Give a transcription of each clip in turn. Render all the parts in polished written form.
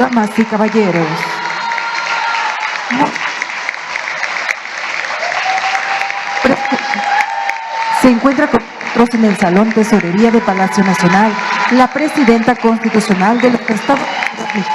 Damas y caballeros, se encuentra con nosotros en el Salón Tesorería de Palacio Nacional la Presidenta Constitucional de los Estados Unidos.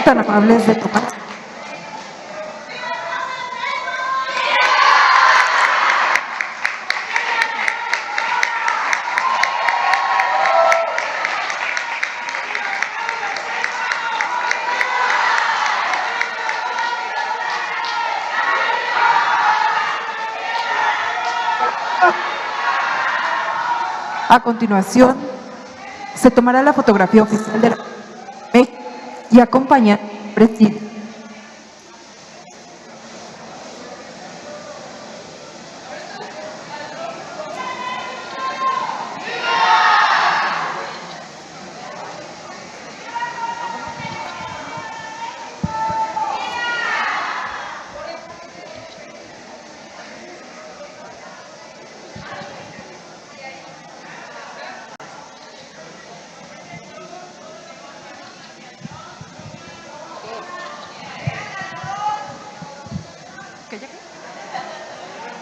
Tan amables de tomar. A continuación, se tomará la fotografía oficial de la y acompaña al presidente.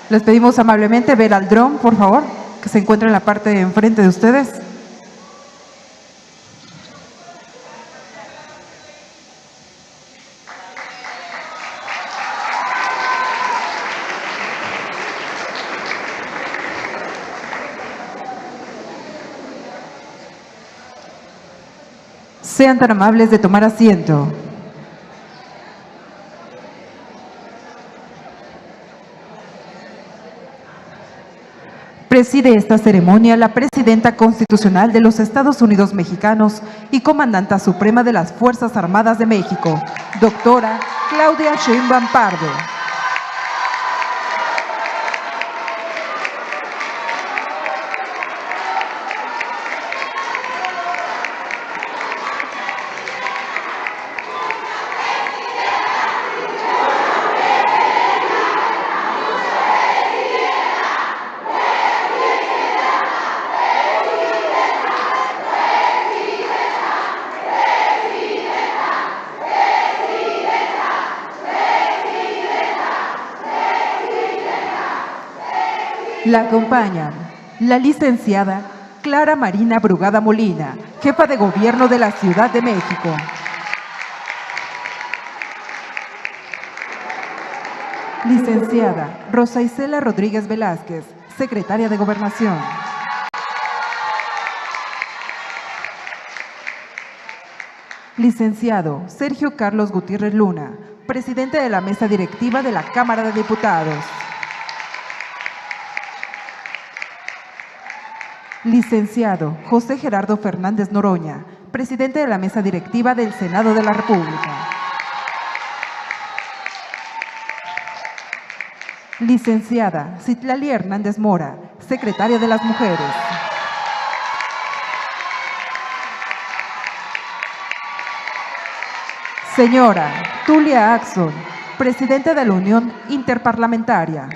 Les pedimos amablemente ver al dron, por favor, que se encuentra en la parte de enfrente de ustedes. Sean tan amables de tomar asiento. Preside esta ceremonia la Presidenta Constitucional de los Estados Unidos Mexicanos y Comandanta Suprema de las Fuerzas Armadas de México, doctora Claudia Sheinbaum Pardo. La acompañan la licenciada Clara Marina Brugada Molina, jefa de Gobierno de la Ciudad de México. Licenciada Rosa Isela Rodríguez Velázquez, secretaria de Gobernación. Licenciado Sergio Carlos Gutiérrez Luna, presidente de la Mesa Directiva de la Cámara de Diputados. Licenciado José Gerardo Fernández Noroña, presidente de la Mesa Directiva del Senado de la República. Licenciada Citlali Hernández Mora, secretaria de las Mujeres. Señora Tulia Axon, presidenta de la Unión Interparlamentaria.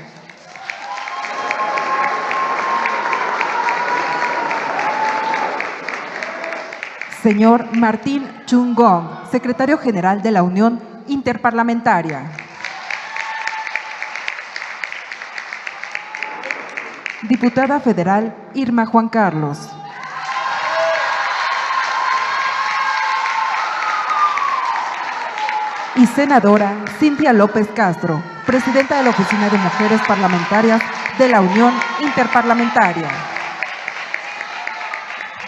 Señor Martín Chung-Gong, secretario general de la Unión Interparlamentaria. Diputada federal Irma Juan Carlos. Y senadora Cintia López Castro, presidenta de la Oficina de Mujeres Parlamentarias de la Unión Interparlamentaria.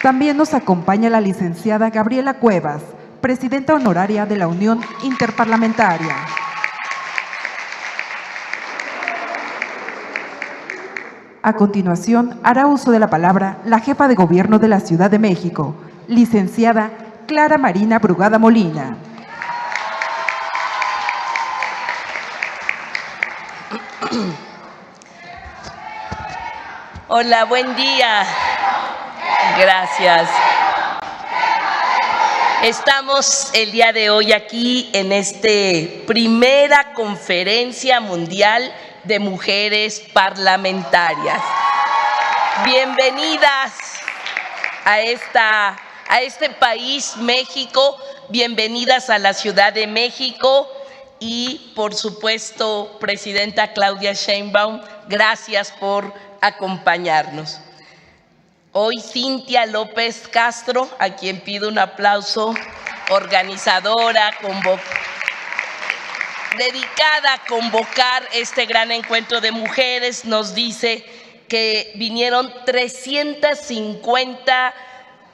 También nos acompaña la licenciada Gabriela Cuevas, presidenta honoraria de la Unión Interparlamentaria. A continuación, hará uso de la palabra la jefa de gobierno de la Ciudad de México, licenciada Clara Marina Brugada Molina. Hola, buen día. Gracias. Estamos el día de hoy aquí en esta primera conferencia mundial de mujeres parlamentarias. Bienvenidas a este país, México, bienvenidas a la Ciudad de México y, por supuesto, Presidenta Claudia Sheinbaum, gracias por acompañarnos. Hoy Cintia López Castro, a quien pido un aplauso, organizadora, dedicada a convocar este gran encuentro de mujeres, nos dice que vinieron 350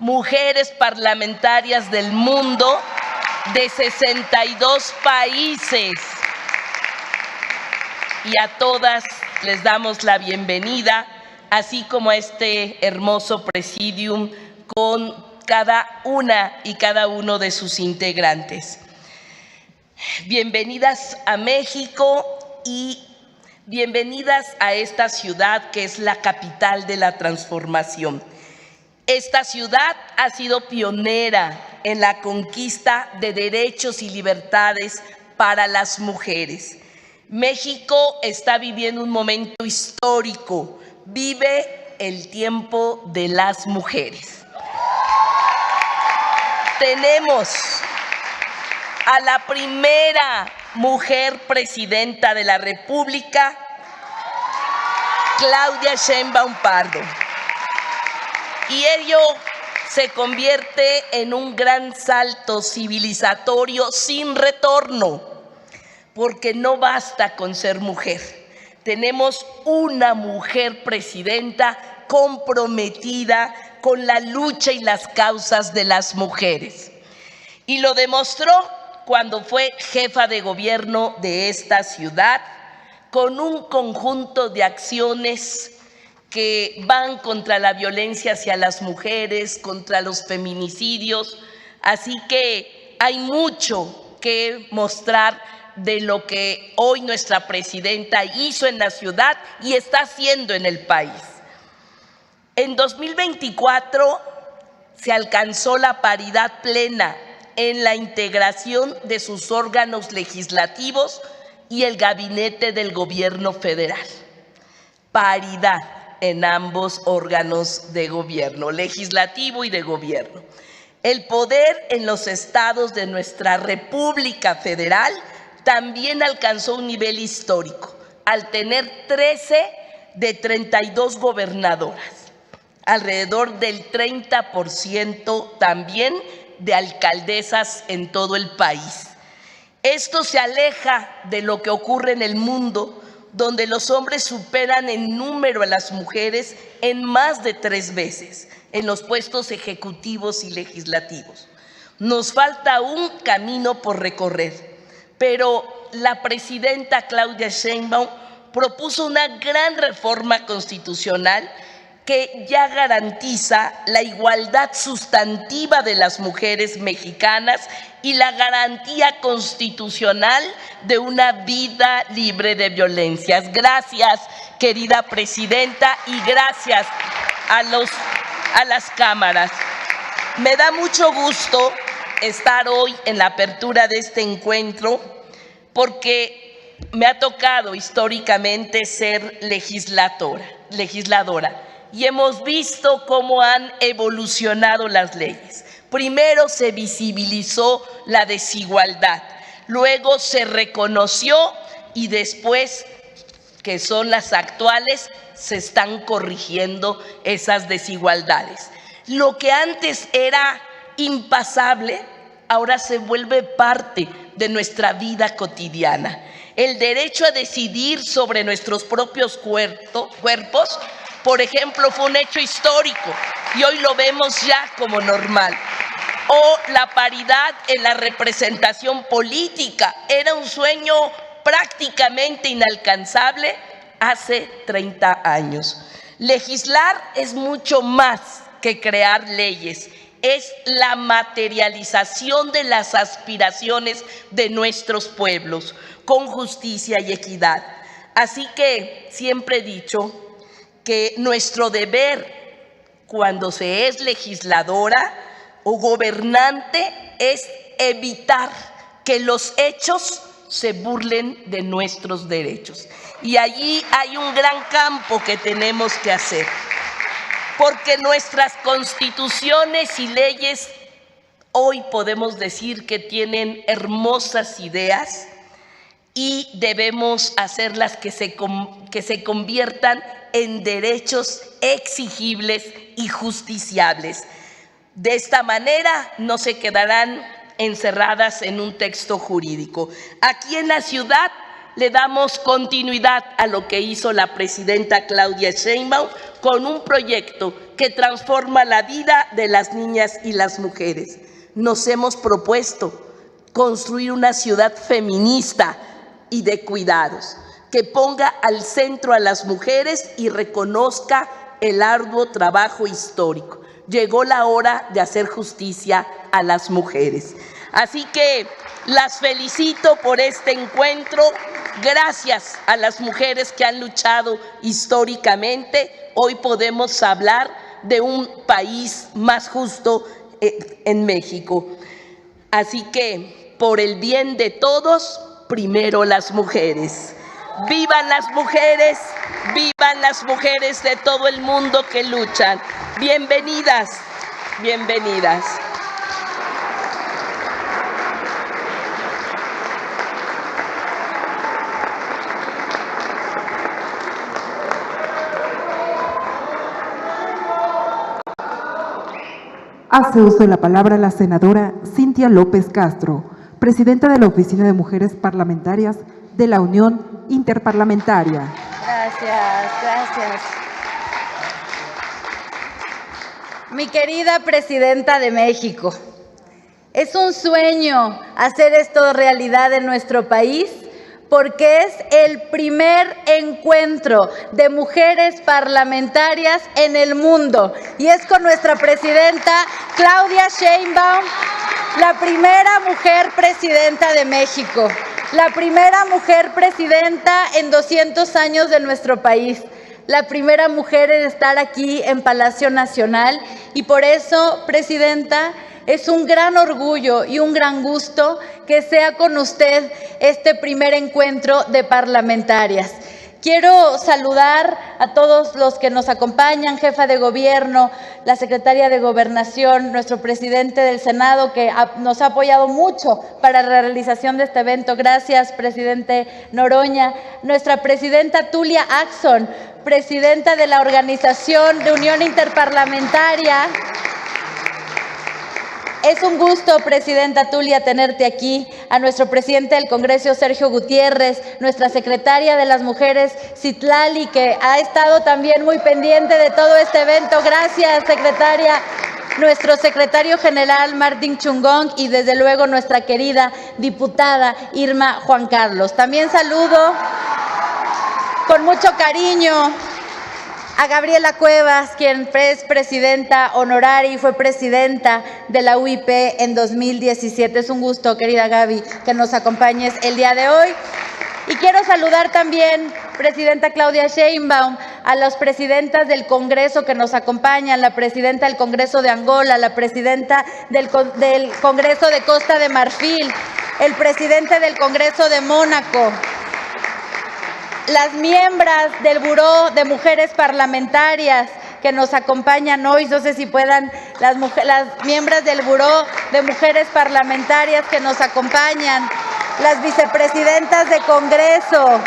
mujeres parlamentarias del mundo de 62 países. Y a todas les damos la bienvenida, así como a este hermoso presidium con cada una y cada uno de sus integrantes. Bienvenidas a México y bienvenidas a esta ciudad que es la capital de la transformación. Esta ciudad ha sido pionera en la conquista de derechos y libertades para las mujeres. México está viviendo un momento histórico, vive el tiempo de las mujeres. Tenemos a la primera mujer presidenta de la República, Claudia Sheinbaum Pardo. Y ello se convierte en un gran salto civilizatorio sin retorno, porque no basta con ser mujer. Tenemos una mujer presidenta comprometida con la lucha y las causas de las mujeres. Y lo demostró cuando fue jefa de gobierno de esta ciudad, con un conjunto de acciones que van contra la violencia hacia las mujeres, contra los feminicidios. Así que hay mucho que mostrar de lo que hoy nuestra presidenta hizo en la ciudad y está haciendo en el país. En 2024 se alcanzó la paridad plena en la integración de sus órganos legislativos y el gabinete del gobierno federal. Paridad en ambos órganos de gobierno, legislativo y de gobierno. El poder en los estados de nuestra República Federal también alcanzó un nivel histórico, al tener 13 de 32 gobernadoras, alrededor del 30% también de alcaldesas en todo el país. Esto se aleja de lo que ocurre en el mundo, donde los hombres superan en número a las mujeres en más de 3 veces en los puestos ejecutivos y legislativos. Nos falta un camino por recorrer, pero la presidenta Claudia Sheinbaum propuso una gran reforma constitucional que ya garantiza la igualdad sustantiva de las mujeres mexicanas y la garantía constitucional de una vida libre de violencias. Gracias, querida presidenta, y gracias a las cámaras. Me da mucho gusto estar hoy en la apertura de este encuentro porque me ha tocado históricamente ser legisladora. Y hemos visto cómo han evolucionado las leyes. Primero se visibilizó la desigualdad, luego se reconoció y después, que son las actuales, se están corrigiendo esas desigualdades. Lo que antes era impasable, ahora se vuelve parte de nuestra vida cotidiana. El derecho a decidir sobre nuestros propios cuerpos, por ejemplo, fue un hecho histórico y hoy lo vemos ya como normal. O la paridad en la representación política era un sueño prácticamente inalcanzable hace 30 años. Legislar es mucho más que crear leyes, es la materialización de las aspiraciones de nuestros pueblos, con justicia y equidad. Así que siempre he dicho que nuestro deber cuando se es legisladora o gobernante es evitar que los hechos se burlen de nuestros derechos. Y allí hay un gran campo que tenemos que hacer, porque nuestras constituciones y leyes hoy podemos decir que tienen hermosas ideas y debemos hacerlas que se conviertan en derechos exigibles y justiciables. De esta manera no se quedarán encerradas en un texto jurídico. Aquí en la ciudad le damos continuidad a lo que hizo la presidenta Claudia Sheinbaum con un proyecto que transforma la vida de las niñas y las mujeres. Nos hemos propuesto construir una ciudad feminista y de cuidados, que ponga al centro a las mujeres y reconozca el arduo trabajo histórico. Llegó la hora de hacer justicia a las mujeres. Así que las felicito por este encuentro. Gracias a las mujeres que han luchado históricamente, hoy podemos hablar de un país más justo en México. Así que, por el bien de todos, primero las mujeres. ¡Vivan las mujeres! ¡Vivan las mujeres de todo el mundo que luchan! Bienvenidas, bienvenidas. Hace uso de la palabra la senadora Cintia López Castro, presidenta de la Oficina de Mujeres Parlamentarias de la Unión Interparlamentaria. Gracias. Mi querida presidenta de México, es un sueño hacer esto realidad en nuestro país porque es el primer encuentro de mujeres parlamentarias en el mundo y es con nuestra presidenta Claudia Sheinbaum, la primera mujer presidenta de México, la primera mujer presidenta en 200 años de nuestro país, la primera mujer en estar aquí en Palacio Nacional y por eso, presidenta, es un gran orgullo y un gran gusto que sea con usted este primer encuentro de parlamentarias. Quiero saludar a todos los que nos acompañan, jefa de gobierno, la secretaria de Gobernación, nuestro presidente del Senado, que nos ha apoyado mucho para la realización de este evento. Gracias, presidente Noroña. Nuestra presidenta Tulia Axon, presidenta de la Organización de Unión Interparlamentaria. Es un gusto, presidenta Tulia, tenerte aquí, a nuestro presidente del Congreso, Sergio Gutiérrez, nuestra secretaria de las Mujeres, Citlali, que ha estado también muy pendiente de todo este evento. Gracias, secretaria. Nuestro secretario general, Martín Chungong, y desde luego nuestra querida diputada Irma Juan Carlos. También saludo con mucho cariño a Gabriela Cuevas, quien es presidenta honoraria y fue presidenta de la UIP en 2017. Es un gusto, querida Gaby, que nos acompañes el día de hoy. Y quiero saludar también, presidenta Claudia Sheinbaum, a las presidentas del Congreso que nos acompañan, la presidenta del Congreso de Angola, la presidenta del Congreso de Costa de Marfil, el presidente del Congreso de Mónaco, las miembros del Buró de Mujeres Parlamentarias que nos acompañan hoy, no sé si puedan, las miembros del Buró de Mujeres Parlamentarias que nos acompañan, las vicepresidentas de Congreso.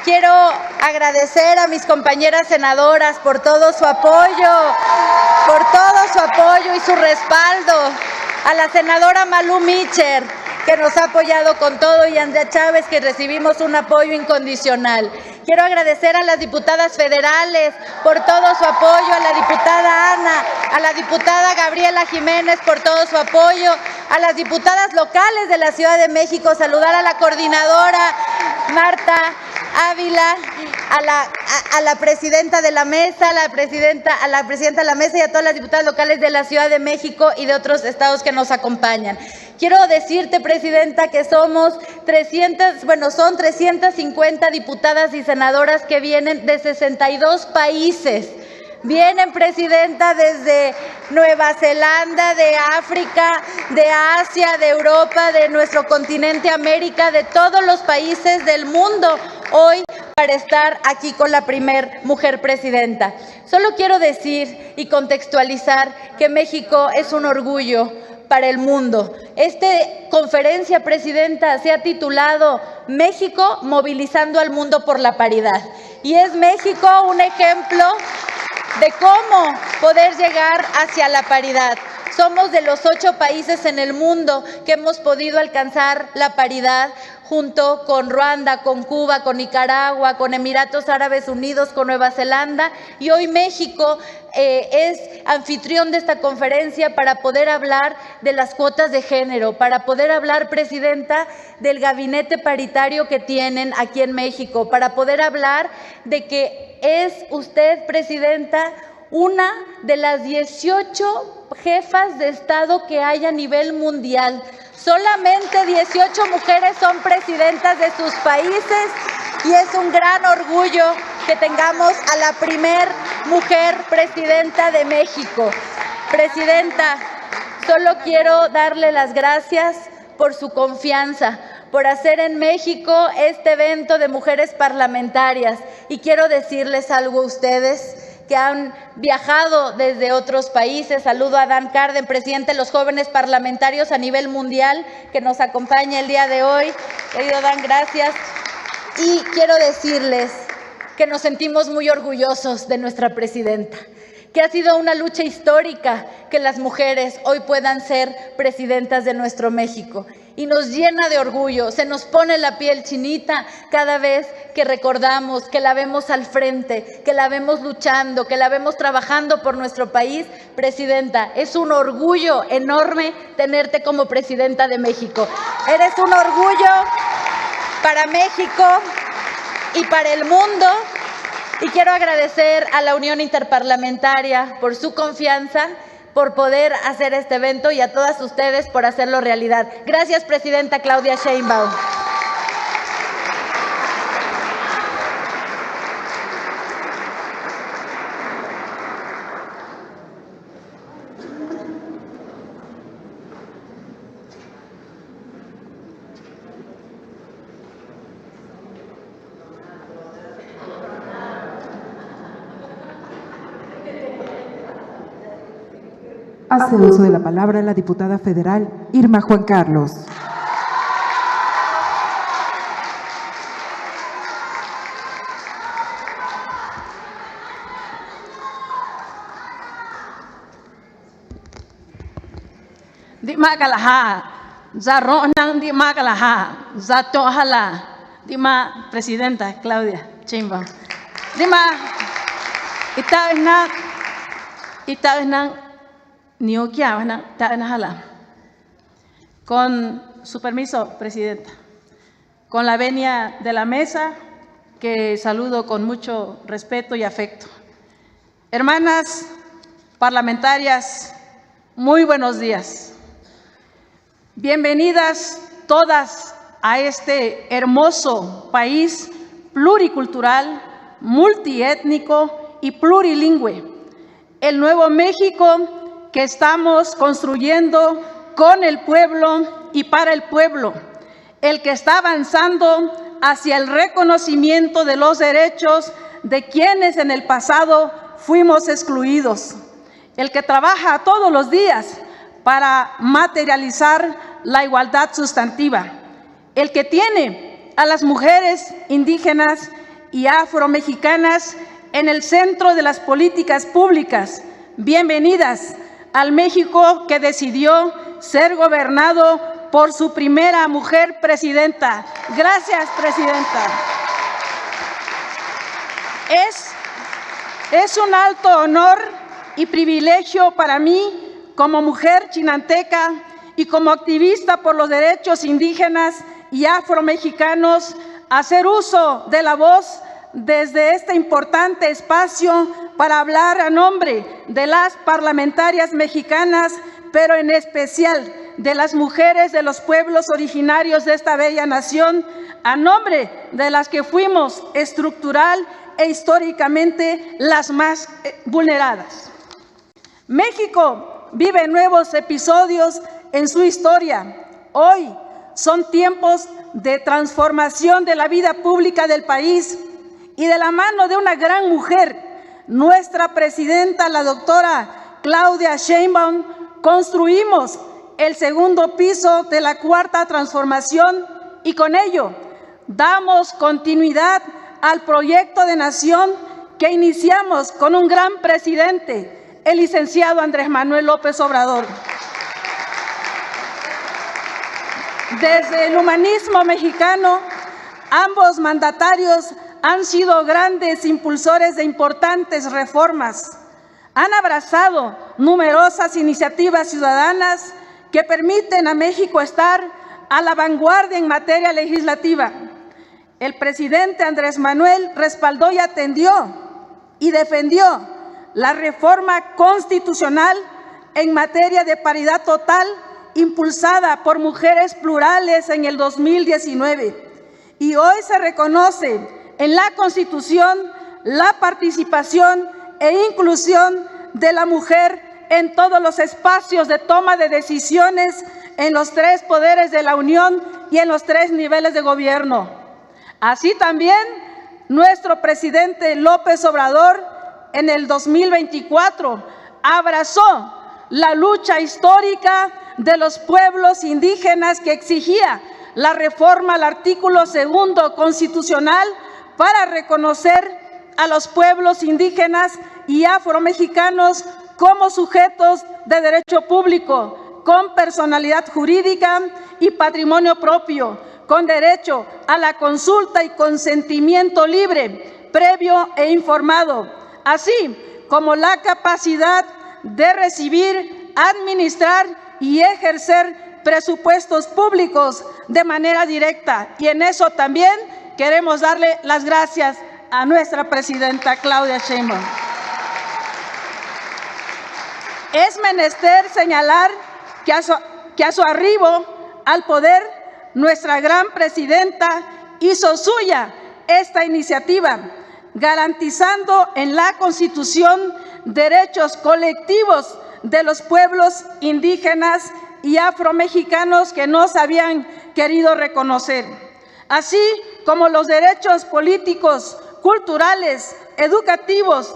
Quiero agradecer a mis compañeras senadoras por todo su apoyo y su respaldo, a la senadora Malú Micher, que nos ha apoyado con todo, y Andrea Chávez, que recibimos un apoyo incondicional. Quiero agradecer a las diputadas federales por todo su apoyo, a la diputada Ana, a la diputada Gabriela Jiménez por todo su apoyo, a las diputadas locales de la Ciudad de México, saludar a la coordinadora Marta Ávila, a la presidenta de la mesa, a la presidenta de la mesa y a todas las diputadas locales de la Ciudad de México y de otros estados que nos acompañan. Quiero decirte, presidenta, que son 350 diputadas y senadoras que vienen de 62 países. Vienen, presidenta, desde Nueva Zelanda, de África, de Asia, de Europa, de nuestro continente América, de todos los países del mundo, hoy para estar aquí con la primer mujer presidenta. Solo quiero decir y contextualizar que México es un orgullo para el mundo. Esta conferencia, presidenta, se ha titulado México movilizando al mundo por la paridad. Y es México un ejemplo de cómo poder llegar hacia la paridad. Somos de los 8 países en el mundo que hemos podido alcanzar la paridad, junto con Ruanda, con Cuba, con Nicaragua, con Emiratos Árabes Unidos, con Nueva Zelanda, y hoy México es anfitrión de esta conferencia para poder hablar de las cuotas de género, para poder hablar, presidenta, del gabinete paritario que tienen aquí en México, para poder hablar de que es usted, presidenta, una de las 18 jefas de Estado que hay a nivel mundial. Solamente 18 mujeres son presidentas de sus países y es un gran orgullo que tengamos a la primer mujer presidenta de México. Presidenta, solo quiero darle las gracias por su confianza, por hacer en México este evento de mujeres parlamentarias. Y quiero decirles algo a ustedes que han viajado desde otros países. Saludo a Dan Carden, presidente de los jóvenes parlamentarios a nivel mundial, que nos acompaña el día de hoy. Querido Dan, gracias. Y quiero decirles que nos sentimos muy orgullosos de nuestra presidenta, que ha sido una lucha histórica que las mujeres hoy puedan ser presidentas de nuestro México. Y nos llena de orgullo, se nos pone la piel chinita cada vez que recordamos, que la vemos al frente, que la vemos luchando, que la vemos trabajando por nuestro país. Presidenta, es un orgullo enorme tenerte como presidenta de México. Eres un orgullo para México y para el mundo. Y quiero agradecer a la Unión Interparlamentaria por su confianza, por poder hacer este evento, y a todas ustedes por hacerlo realidad. Gracias, presidenta Claudia Sheinbaum. Hace uso de la palabra la diputada federal Irma Juan Carlos. Di makalaha, zaronang di makalaha, zatohala, di ma presidenta Claudia Sheinbaum. Di ma itaenang Niokia, con su permiso, presidenta, con la venia de la mesa, que saludo con mucho respeto y afecto. Hermanas parlamentarias, muy buenos días. Bienvenidas todas a este hermoso país pluricultural, multiétnico y plurilingüe. El nuevo México que estamos construyendo con el pueblo y para el pueblo, el que está avanzando hacia el reconocimiento de los derechos de quienes en el pasado fuimos excluidos, el que trabaja todos los días para materializar la igualdad sustantiva, el que tiene a las mujeres indígenas y afromexicanas en el centro de las políticas públicas. Bienvenidas al México que decidió ser gobernado por su primera mujer presidenta. Gracias, presidenta. Es un alto honor y privilegio para mí, como mujer chinanteca y como activista por los derechos indígenas y afromexicanos, hacer uso de la voz desde este importante espacio para hablar a nombre de las parlamentarias mexicanas, pero en especial de las mujeres de los pueblos originarios de esta bella nación, a nombre de las que fuimos estructural e históricamente las más vulneradas. México vive nuevos episodios en su historia. Hoy son tiempos de transformación de la vida pública del país y de la mano de una gran mujer, nuestra presidenta, la doctora Claudia Sheinbaum, construimos el segundo piso de la Cuarta Transformación y con ello damos continuidad al proyecto de nación que iniciamos con un gran presidente, el licenciado Andrés Manuel López Obrador. Desde el humanismo mexicano, ambos mandatarios han sido grandes impulsores de importantes reformas. Han abrazado numerosas iniciativas ciudadanas que permiten a México estar a la vanguardia en materia legislativa. El presidente Andrés Manuel respaldó y atendió y defendió la reforma constitucional en materia de paridad total impulsada por Mujeres Plurales en el 2019. Y hoy se reconoce en la Constitución la participación e inclusión de la mujer en todos los espacios de toma de decisiones en los 3 poderes de la Unión y en los 3 niveles de gobierno. Así también, nuestro presidente López Obrador en el 2024 abrazó la lucha histórica de los pueblos indígenas que exigía la reforma al artículo 2 constitucional para reconocer a los pueblos indígenas y afromexicanos como sujetos de derecho público, con personalidad jurídica y patrimonio propio, con derecho a la consulta y consentimiento libre, previo e informado, así como la capacidad de recibir, administrar y ejercer presupuestos públicos de manera directa. Y en eso también queremos darle las gracias a nuestra presidenta Claudia Sheinbaum. Es menester señalar que a su arribo al poder, nuestra gran presidenta hizo suya esta iniciativa, garantizando en la Constitución derechos colectivos de los pueblos indígenas y afromexicanos que no se habían querido reconocer, así como los derechos políticos, culturales, educativos,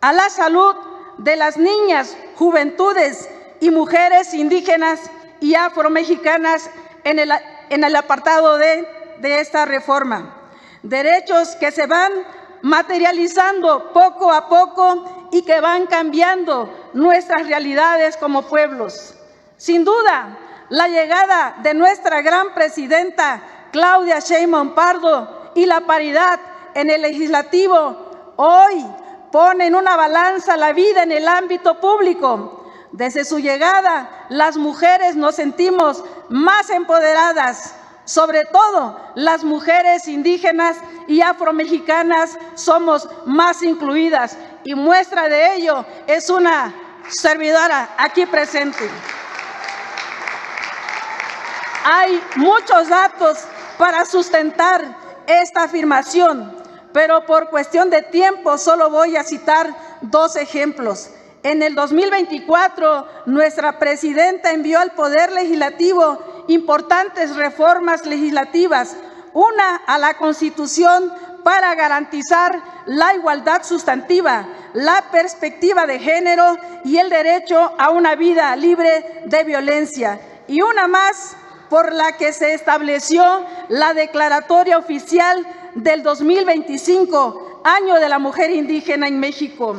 a la salud de las niñas, juventudes y mujeres indígenas y afromexicanas en el apartado de esta reforma. Derechos que se van materializando poco a poco y que van cambiando nuestras realidades como pueblos. Sin duda, la llegada de nuestra gran presidenta Claudia Sheinbaum Pardo y la paridad en el legislativo hoy pone en una balanza la vida en el ámbito público. Desde su llegada, las mujeres nos sentimos más empoderadas, sobre todo las mujeres indígenas y afromexicanas somos más incluidas y muestra de ello es una servidora aquí presente. Hay muchos datos para sustentar esta afirmación, pero por cuestión de tiempo solo voy a citar 2 ejemplos. En el 2024, nuestra presidenta envió al Poder Legislativo importantes reformas legislativas, una a la Constitución para garantizar la igualdad sustantiva, la perspectiva de género y el derecho a una vida libre de violencia, y una más por la que se estableció la declaratoria oficial del 2025, Año de la Mujer Indígena en México,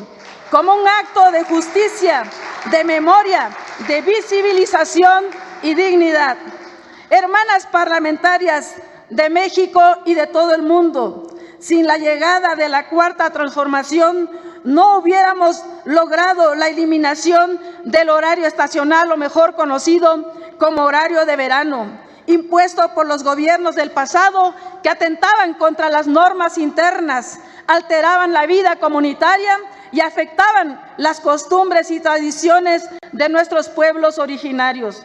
como un acto de justicia, de memoria, de visibilización y dignidad. Hermanas parlamentarias de México y de todo el mundo, sin la llegada de la Cuarta Transformación, no hubiéramos logrado la eliminación del horario estacional, o mejor conocido como horario de verano, impuesto por los gobiernos del pasado que atentaban contra las normas internas, alteraban la vida comunitaria y afectaban las costumbres y tradiciones de nuestros pueblos originarios.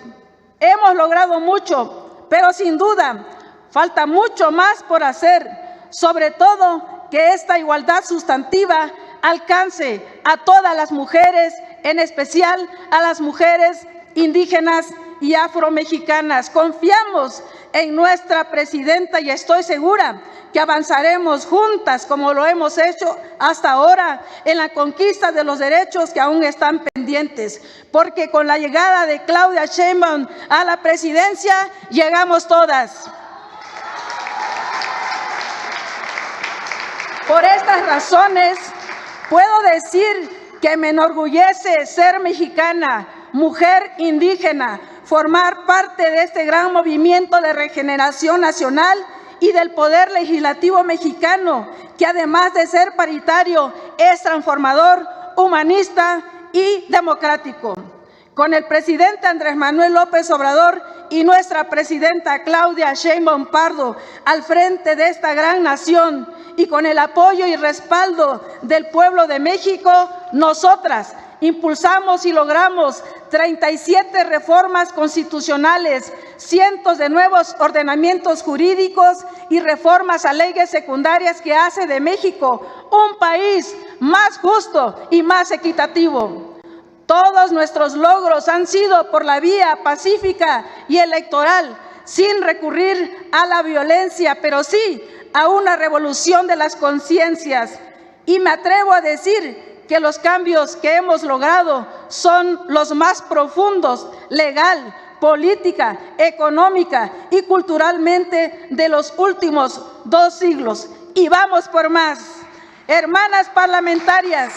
Hemos logrado mucho, pero sin duda falta mucho más por hacer, sobre todo que esta igualdad sustantiva alcance a todas las mujeres, en especial a las mujeres indígenas y afromexicanas. Confiamos en nuestra presidenta y estoy segura que avanzaremos juntas, como lo hemos hecho hasta ahora, en la conquista de los derechos que aún están pendientes, porque con la llegada de Claudia Sheinbaum a la presidencia, llegamos todas. Por estas razones, puedo decir que me enorgullece ser mexicana, mujer indígena, formar parte de este gran movimiento de regeneración nacional y del poder legislativo mexicano, que además de ser paritario, es transformador, humanista y democrático. Con el presidente Andrés Manuel López Obrador y nuestra presidenta Claudia Sheinbaum Pardo al frente de esta gran nación y con el apoyo y respaldo del pueblo de México, nosotras impulsamos y logramos 37 reformas constitucionales, cientos de nuevos ordenamientos jurídicos y reformas a leyes secundarias que hace de México un país más justo y más equitativo. Todos nuestros logros han sido por la vía pacífica y electoral, sin recurrir a la violencia, pero sí a una revolución de las conciencias. Y me atrevo a decir que los cambios que hemos logrado son los más profundos, legal, política, económica y culturalmente de los últimos 2 siglos. Y vamos por más. Hermanas parlamentarias,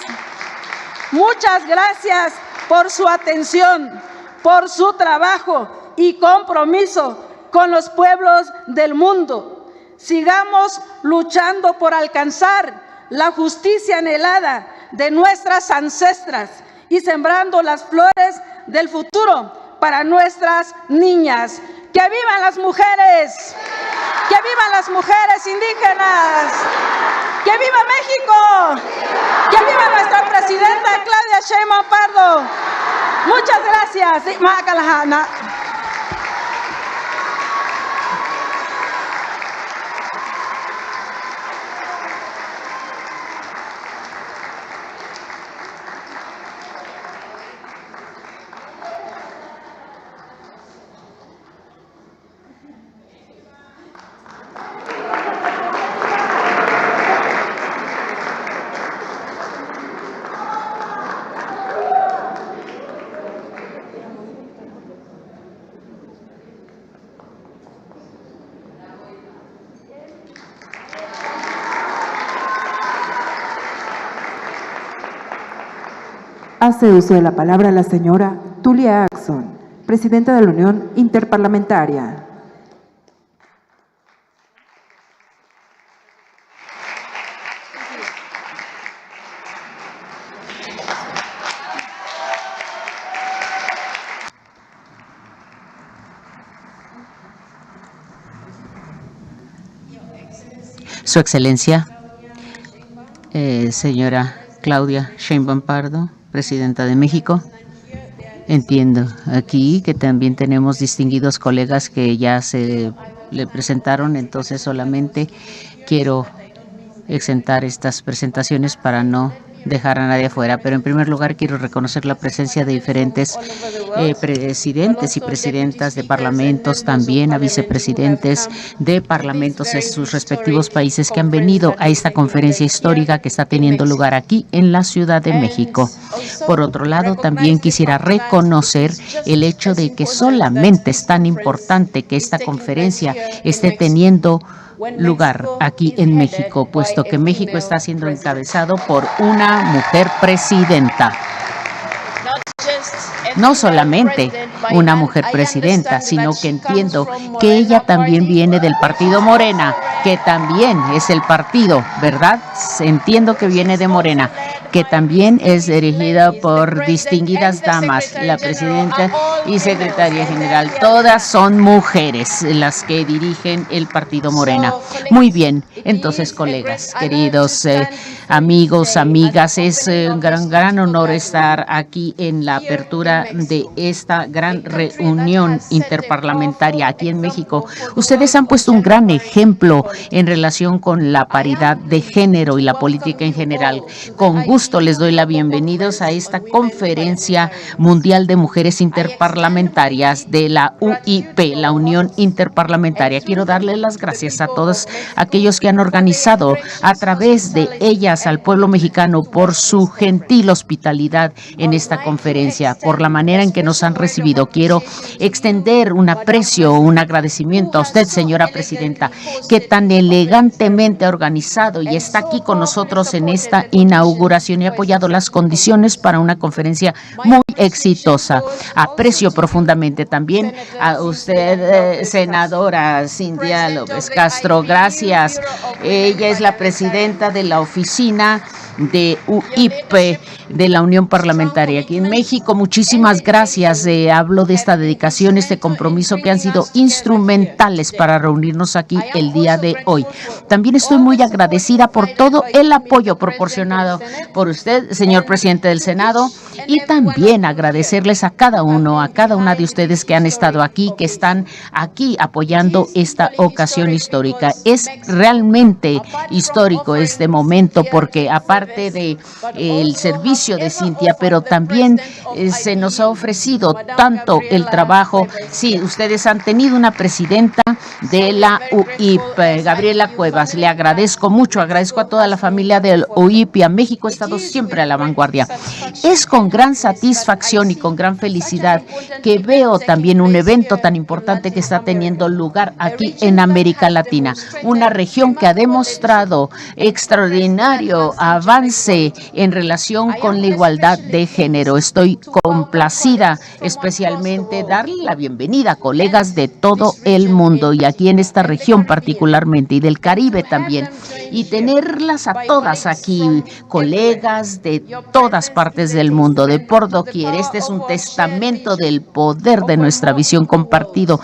muchas gracias por su atención, por su trabajo y compromiso con los pueblos del mundo. Sigamos luchando por alcanzar la justicia anhelada de nuestras ancestras y sembrando las flores del futuro para nuestras niñas. ¡Que vivan las mujeres! ¡Que vivan las mujeres indígenas! ¡Que viva México! ¡Que viva nuestra presidenta Claudia Sheinbaum Pardo! Muchas gracias. Hace uso de la palabra la señora Tulia Axon, presidenta de la Unión Interparlamentaria. Su Excelencia, señora Claudia Sheinbaum Pardo, presidenta de México. Entiendo aquí que también tenemos distinguidos colegas que ya se le presentaron, entonces solamente quiero exentar estas presentaciones para no dejar a nadie afuera, pero en primer lugar quiero reconocer la presencia de diferentes presidentes y presidentas de parlamentos, también a vicepresidentes de parlamentos en sus respectivos países que han venido a esta conferencia histórica que está teniendo lugar aquí en la Ciudad de México. Por otro lado, también quisiera reconocer el hecho de que solamente es tan importante que esta conferencia esté teniendo lugar aquí en México, puesto que México está siendo encabezado por una mujer presidenta. no solamente una mujer presidenta, sino que entiendo que ella también viene del partido Morena, que también es el partido, ¿verdad? Entiendo que viene de Morena, que también es dirigida por distinguidas damas, la presidenta y secretaria general. Todas son mujeres las que dirigen el partido Morena. Muy bien, entonces, colegas, queridos amigos, amigas, es un gran honor estar aquí en la apertura de esta gran reunión interparlamentaria aquí en México. Ustedes han puesto un gran ejemplo en relación con la paridad de género y la política en general. Con gusto les doy la bienvenida a esta Conferencia Mundial de Mujeres Interparlamentarias de la UIP, la Unión Interparlamentaria. Quiero darles las gracias a todos aquellos que han organizado a través de ellas al pueblo mexicano por su gentil hospitalidad en esta conferencia, por la manera en que nos han recibido. Quiero extender un aprecio, un agradecimiento a usted, señora presidenta, que tan elegantemente ha organizado y está aquí con nosotros en esta inauguración y ha apoyado las condiciones para una conferencia muy exitosa. Aprecio profundamente también a usted, senadora Cintia López Castro. Gracias. Ella es la presidenta de la oficina de UIP de la Unión Parlamentaria aquí en México. Muchísimas gracias. Hablo de esta dedicación, este compromiso que han sido instrumentales para reunirnos aquí el día de hoy. También estoy muy agradecida por todo el apoyo proporcionado por usted, señor presidente del Senado, y también agradecerles a cada uno, a cada una de ustedes que han estado aquí, que están aquí apoyando esta ocasión histórica. Es realmente histórico este momento porque aparte de el servicio de Cintia, pero también se nos ha ofrecido tanto el trabajo. Sí, ustedes han tenido una presidenta de la UIP, Gabriela Cuevas. Le agradezco mucho, agradezco a toda la familia del UIP y a México. Ha estado siempre a la vanguardia. Es con gran satisfacción y con gran felicidad que veo también un evento tan importante que está teniendo lugar aquí en América Latina, una región que ha demostrado extraordinario avance en relación con la igualdad de género. Estoy complacida, especialmente darle la bienvenida a colegas de todo el mundo y aquí en esta región particularmente y del Caribe también, y tenerlas a todas aquí, colegas de todas partes del mundo, de por doquier. Este es un testamento del poder de nuestra visión compartida,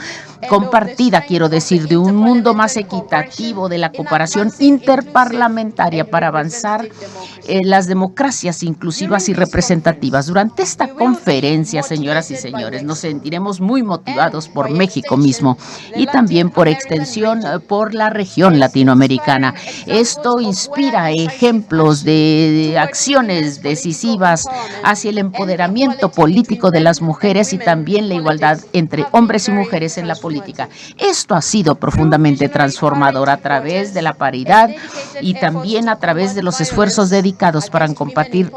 quiero decir, de un mundo más equitativo, de la cooperación interparlamentaria para avanzar las democracias inclusivas y representativas. Durante esta conferencia, señoras y señores, nos sentiremos muy motivados por México mismo y también por extensión por la región latinoamericana. Esto inspira ejemplos de acciones decisivas hacia el empoderamiento político de las mujeres y también la igualdad entre hombres y mujeres en la política. Esto ha sido profundamente transformador a través de la paridad y también a través de los esfuerzos dedicados para combatir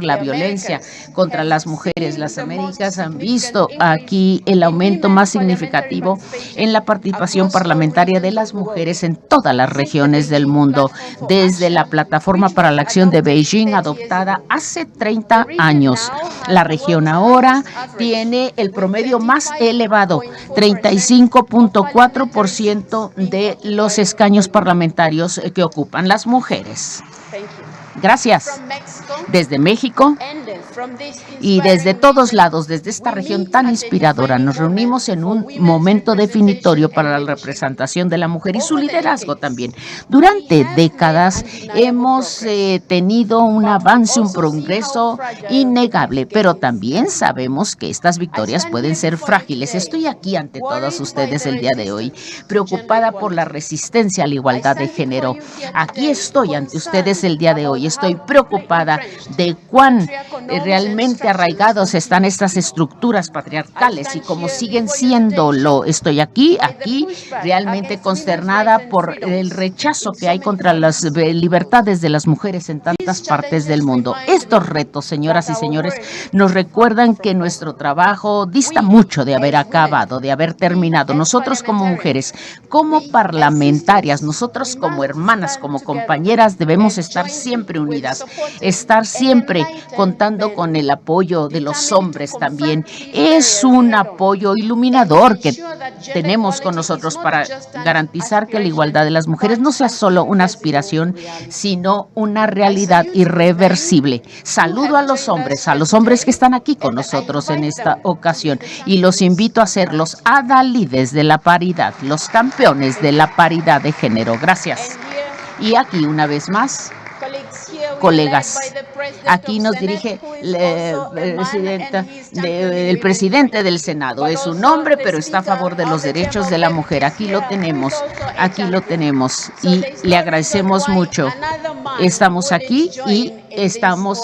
la violencia contra las mujeres. Las Américas han visto aquí el aumento más significativo en la participación parlamentaria de las mujeres en todas las regiones del mundo, desde la Plataforma para la Acción de Beijing, adoptada hace 30 años. La región ahora tiene el promedio más elevado, 35.4% de los escaños parlamentarios que ocupan las mujeres. Gracias. Desde México y desde todos lados, desde esta región tan inspiradora, nos reunimos en un momento definitorio para la representación de la mujer y su liderazgo también. Durante décadas hemos tenido un avance, un progreso innegable, pero también sabemos que estas victorias pueden ser frágiles. Estoy aquí ante todos ustedes el día de hoy, preocupada por la resistencia a la igualdad de género. Aquí estoy ante ustedes el día de hoy. Estoy preocupada de cuán realmente arraigados están estas estructuras patriarcales y cómo siguen siéndolo. Estoy aquí realmente consternada por el rechazo que hay contra las libertades de las mujeres en tantas partes del mundo. Estos retos, señoras y señores, nos recuerdan que nuestro trabajo dista mucho de haber acabado, de haber terminado. Nosotros como mujeres, como parlamentarias, nosotros como hermanas, como compañeras, debemos estar siempre unidas, estar siempre contando con el apoyo de los hombres también. Es un apoyo iluminador que tenemos con nosotros para garantizar que la igualdad de las mujeres no sea solo una aspiración, sino una realidad irreversible. Saludo a los hombres que están aquí con nosotros en esta ocasión, y los invito a ser los adalides de la paridad, los campeones de la paridad de género. Gracias. Y aquí una vez más, colegas, aquí nos dirige el presidente del Senado. Es un hombre, pero está a favor de los derechos de la mujer. Aquí lo tenemos y le agradecemos mucho. Estamos aquí y estamos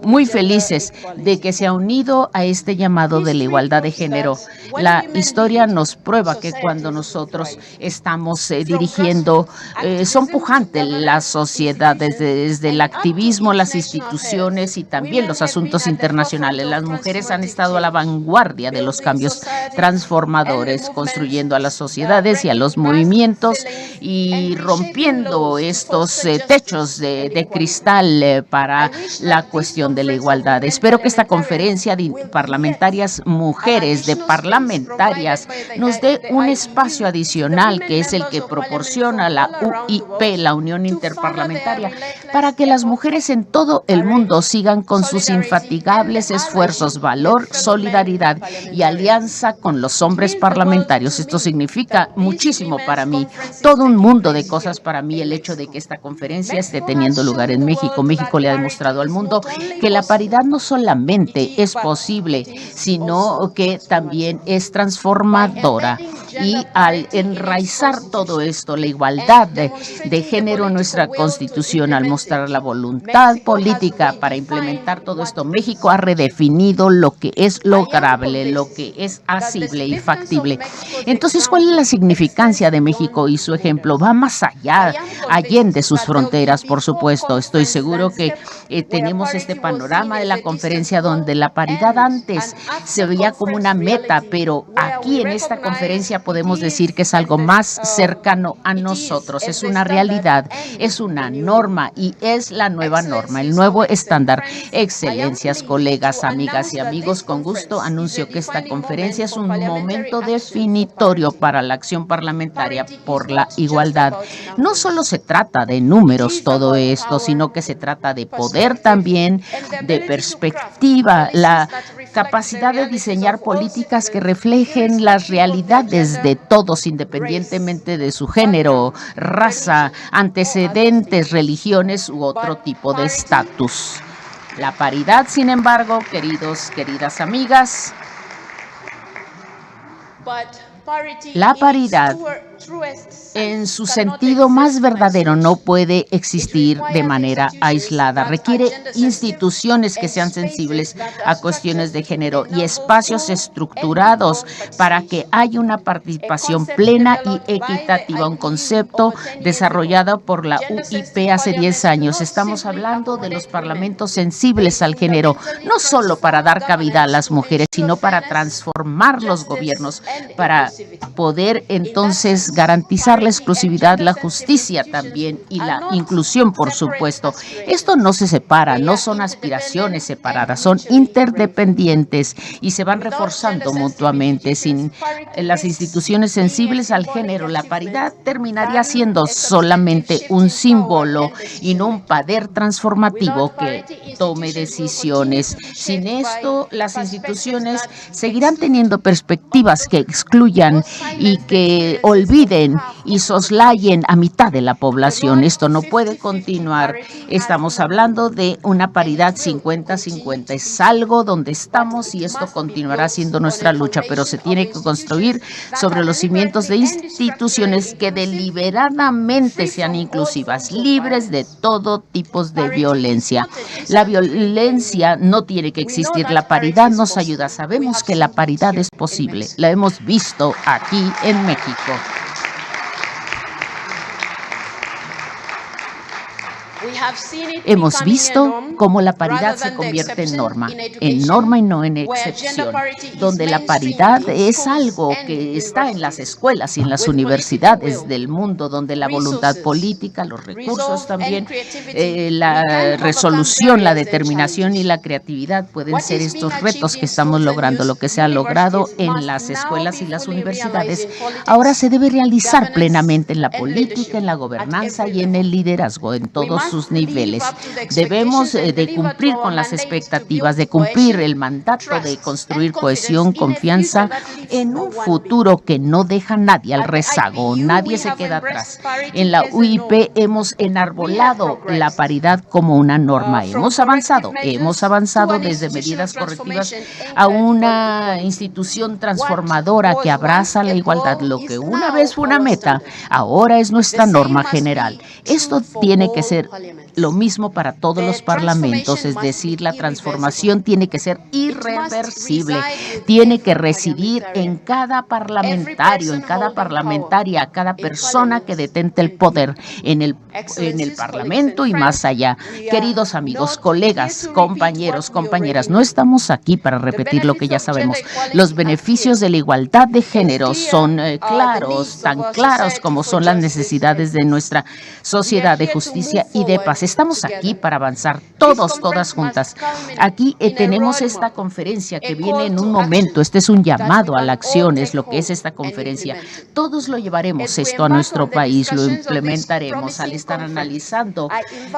muy felices de que se ha unido a este llamado de la igualdad de género. La historia nos prueba que cuando nosotros estamos dirigiendo, son pujantes las sociedades, desde el activismo, las instituciones y también los asuntos internacionales. Las mujeres han estado a la vanguardia de los cambios transformadores, construyendo a las sociedades y a los movimientos y rompiendo estos techos de cristal para la cuestión de la igualdad. Espero que esta conferencia de parlamentarias mujeres, de parlamentarias, nos dé un espacio adicional, que es el que proporciona la UIP, la Unión Interparlamentaria, para que las mujeres en todo el mundo sigan con sus infatigables esfuerzos, valor, solidaridad y alianza con los hombres parlamentarios. Esto significa muchísimo para mí, todo un mundo de cosas para mí, el hecho de que esta conferencia esté teniendo lugar en México. México le ha demostrado al mundo que la paridad no solamente es posible, sino que también es transformadora. Y al enraizar todo esto, la igualdad de género en nuestra Constitución, al mostrar la voluntad política para implementar todo esto, México ha redefinido lo que es lograble, lo que es asible y factible. Entonces, ¿cuál es la significancia de México y su ejemplo? Va más allá, allende sus fronteras, por supuesto. Estoy seguro que tenemos este panorama de la conferencia donde la paridad antes se veía como una meta, pero aquí en esta conferencia podemos decir que es algo más cercano a nosotros, es una realidad, es una norma y es la nueva norma, el nuevo estándar. Excelencias, colegas, amigas y amigos, con gusto anuncio que esta conferencia es un momento definitorio para la acción parlamentaria por la igualdad. No solo se trata de números todo esto, sino que se trata de poder también, de perspectiva, la capacidad de diseñar políticas que reflejen las realidades de todos, independientemente de su género, raza, antecedentes, religiones u otro tipo de estatus. La paridad, sin embargo, queridas amigas, la paridad en su sentido más verdadero no puede existir de manera aislada. Requiere instituciones que sean sensibles a cuestiones de género y espacios estructurados para que haya una participación plena y equitativa, un concepto desarrollado por la UIP hace 10 años. Estamos hablando de los parlamentos sensibles al género, no solo para dar cabida a las mujeres, sino para transformar los gobiernos, para poder entonces garantizar la exclusividad, la justicia también y la inclusión, por supuesto. Esto no se separa, no son aspiraciones separadas, son interdependientes y se van reforzando mutuamente. Sin las instituciones sensibles al género, la paridad terminaría siendo solamente un símbolo y no un poder transformativo que tome decisiones. Sin esto, las instituciones seguirán teniendo perspectivas que excluyan y que olviden y soslayen a mitad de la población. Esto no puede continuar. Estamos hablando de una paridad 50-50. Es algo donde estamos y esto continuará siendo nuestra lucha, pero se tiene que construir sobre los cimientos de instituciones que deliberadamente sean inclusivas, libres de todo tipo de violencia. La violencia no tiene que existir. La paridad nos ayuda. Sabemos que la paridad es posible. La hemos visto aquí en México. Hemos visto cómo la paridad se convierte en norma y no en excepción, donde la paridad es algo que está en las escuelas y en las universidades del mundo, donde la voluntad política, los recursos también, la resolución, la determinación y la creatividad pueden ser estos retos que estamos logrando. Lo que se ha logrado en las escuelas y las universidades ahora se debe realizar plenamente en la política, en la gobernanza y en el liderazgo, en todos sus niveles. Debemos de cumplir con las expectativas, de cumplir el mandato de construir cohesión, confianza en un futuro que no deja a nadie al rezago, nadie se queda atrás. En la UIP hemos enarbolado la paridad como una norma. Hemos avanzado desde medidas correctivas a una institución transformadora que abraza la igualdad. Lo que una vez fue una meta, ahora es nuestra norma general. Esto tiene que ser lo mismo para todos los parlamentos, es decir, la transformación tiene que ser irreversible, tiene que residir en cada parlamentario, en cada parlamentaria, cada persona que detente el poder en el Parlamento y más allá. Queridos amigos, colegas, compañeros, compañeras, no estamos aquí para repetir lo que ya sabemos. Los beneficios de la igualdad de género son claros, tan claros como son las necesidades de nuestra sociedad de justicia y de paz. Estamos aquí para avanzar todas juntas. Aquí tenemos esta conferencia que viene en un momento. Este es un llamado a la acción, es lo que es esta conferencia. Todos lo llevaremos esto a nuestro país, lo implementaremos. Al estar analizando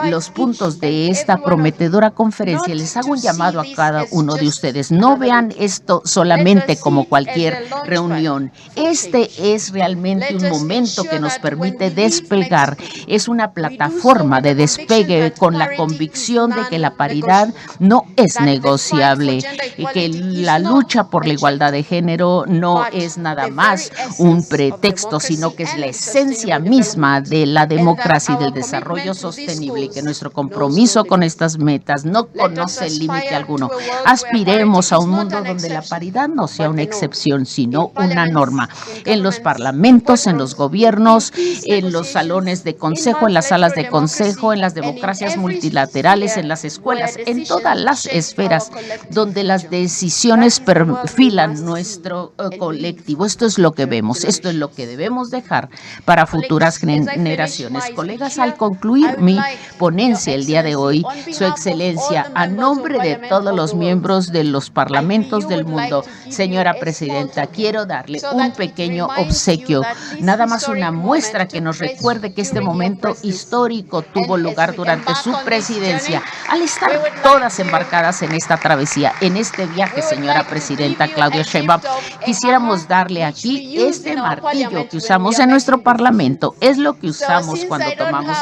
los puntos de esta prometedora conferencia, les hago un llamado a cada uno de ustedes. No vean esto solamente como cualquier reunión. Este es realmente un momento que nos permite despegar. Es una plataforma de despegue con la convicción de que la paridad no es negociable y que la lucha por la igualdad de género no es nada más un pretexto, sino que es la esencia misma de la democracia y del desarrollo sostenible, y que nuestro compromiso con estas metas no conoce límite alguno. Aspiremos a un mundo donde la paridad no sea una excepción, sino una norma. En los parlamentos, en los gobiernos, en los salones de consejo, en las salas de consejo, en las democracias multilaterales, en las escuelas, en todas las esferas donde las decisiones perfilan nuestro colectivo. Esto es lo que vemos, esto es lo que debemos dejar para futuras generaciones. Colegas, al concluir mi ponencia el día de hoy, Su Excelencia, a nombre de todos los miembros de los parlamentos del mundo, señora Presidenta, quiero darle un pequeño obsequio, nada más una muestra que nos recuerde que este momento histórico tuvo lugar durante su presidencia. Al estar todas embarcadas en esta travesía, en este viaje, señora Presidenta Claudia Sheinbaum, quisiéramos darle aquí este martillo que usamos en nuestro Parlamento. Es lo que usamos cuando tomamos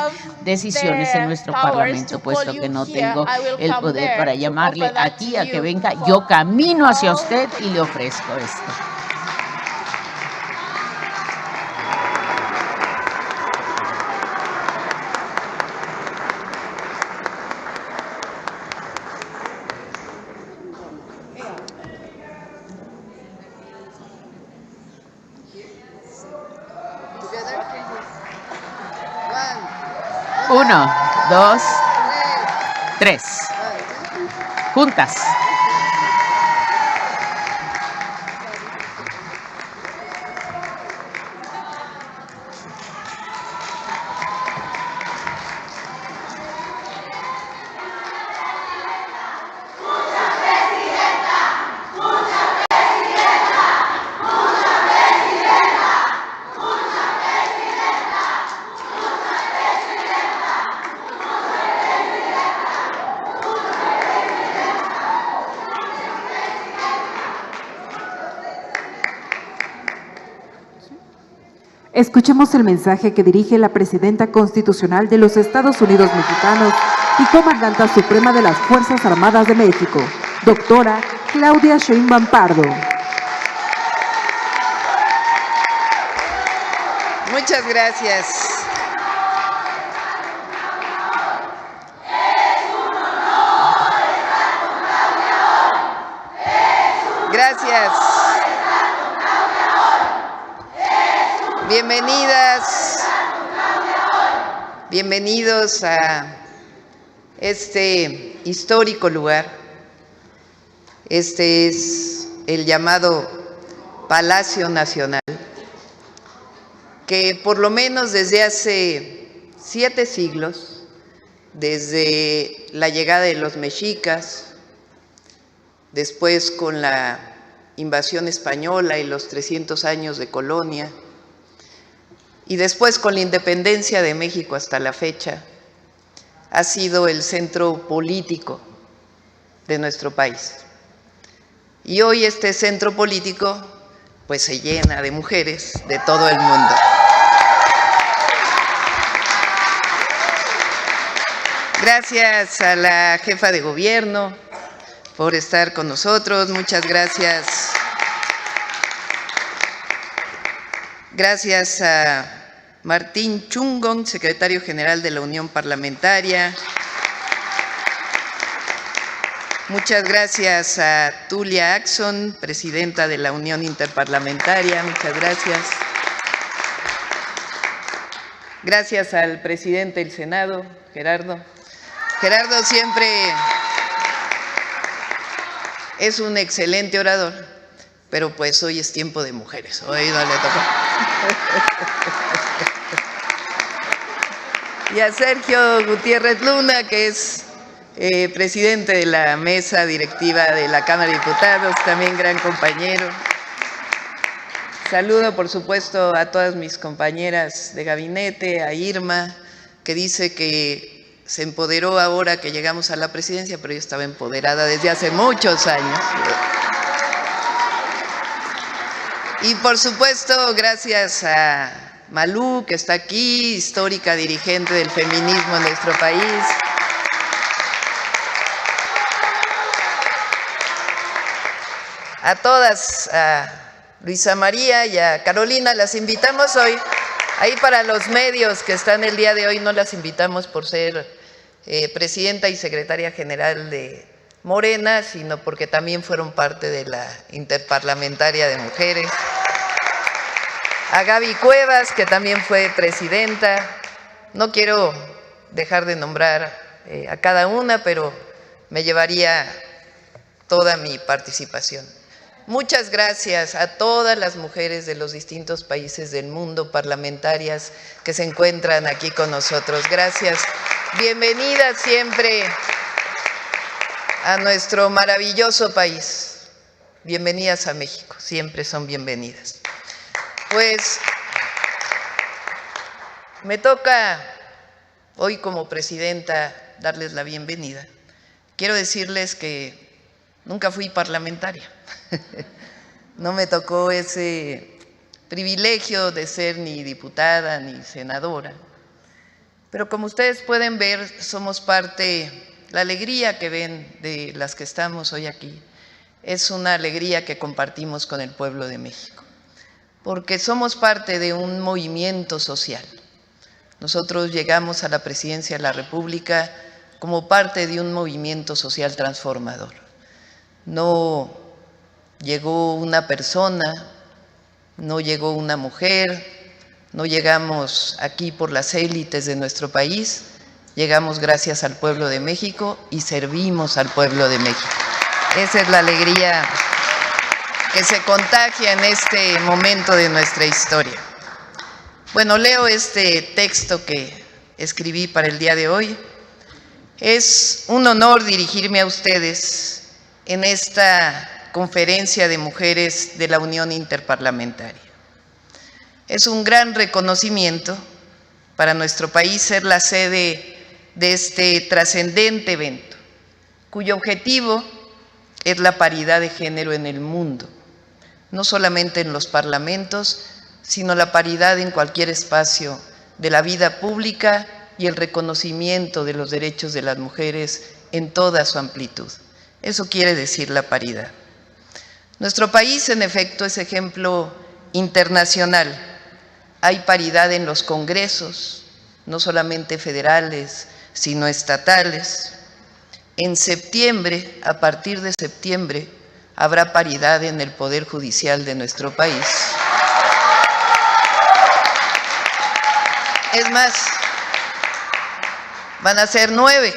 decisiones en nuestro Parlamento, puesto que no tengo el poder para llamarle aquí a que venga. Yo camino hacia usted y le ofrezco esto. Uno, dos, tres. Juntas. Escuchemos el mensaje que dirige la Presidenta Constitucional de los Estados Unidos Mexicanos y Comandanta Suprema de las Fuerzas Armadas de México, doctora Claudia Sheinbaum Pardo. Muchas gracias. Gracias. Bienvenidas, bienvenidos a este histórico lugar. Este es el llamado Palacio Nacional, que por lo menos desde hace 7 siglos, desde la llegada de los mexicas, después con la invasión española y los 300 años de colonia, y después con la independencia de México hasta la fecha, ha sido el centro político de nuestro país. Y hoy este centro político pues se llena de mujeres de todo el mundo. Gracias a la jefa de gobierno por estar con nosotros. Muchas gracias. Gracias a Martín Chungong, secretario general de la Unión Parlamentaria. Muchas gracias a Tulia Axon, presidenta de la Unión Interparlamentaria. Muchas gracias. Gracias al presidente del Senado, Gerardo. Gerardo siempre es un excelente orador, pero pues hoy es tiempo de mujeres. Hoy no le tocó. Y a Sergio Gutiérrez Luna, que es presidente de la mesa directiva de la Cámara de Diputados, también gran compañero. Saludo, por supuesto, a todas mis compañeras de gabinete, a Irma, que dice que se empoderó ahora que llegamos a la presidencia, pero yo estaba empoderada desde hace muchos años. Y por supuesto, gracias a Malú, que está aquí, histórica dirigente del feminismo en nuestro país. A todas, a Luisa María y a Carolina, las invitamos hoy. Ahí para los medios que están el día de hoy, no las invitamos por ser presidenta y secretaria general de Morena, sino porque también fueron parte de la Interparlamentaria de Mujeres. A Gaby Cuevas, que también fue presidenta. No quiero dejar de nombrar a cada una, pero me llevaría toda mi participación. Muchas gracias a todas las mujeres de los distintos países del mundo, parlamentarias que se encuentran aquí con nosotros. Gracias. Bienvenidas siempre a nuestro maravilloso país. Bienvenidas a México, siempre son bienvenidas. Pues me toca hoy como presidenta darles la bienvenida. Quiero decirles que nunca fui parlamentaria. No me tocó ese privilegio de ser ni diputada ni senadora. Pero como ustedes pueden ver, somos parte, la alegría que ven de las que estamos hoy aquí, es una alegría que compartimos con el pueblo de México, porque somos parte de un movimiento social. Nosotros llegamos a la presidencia de la República como parte de un movimiento social transformador. No llegó una persona, no llegó una mujer, no llegamos aquí por las élites de nuestro país, llegamos gracias al pueblo de México y servimos al pueblo de México. Esa es la alegría que se contagia en este momento de nuestra historia. Bueno, leo este texto que escribí para el día de hoy. Es un honor dirigirme a ustedes en esta conferencia de mujeres de la Unión Interparlamentaria. Es un gran reconocimiento para nuestro país ser la sede de este trascendente evento, cuyo objetivo es la paridad de género en el mundo, no solamente en los parlamentos, sino la paridad en cualquier espacio de la vida pública y el reconocimiento de los derechos de las mujeres en toda su amplitud. Eso quiere decir la paridad. Nuestro país, en efecto, es ejemplo internacional. Hay paridad en los congresos, no solamente federales, sino estatales. En septiembre, a partir de septiembre, habrá paridad en el Poder Judicial de nuestro país. Es más, van a ser 9,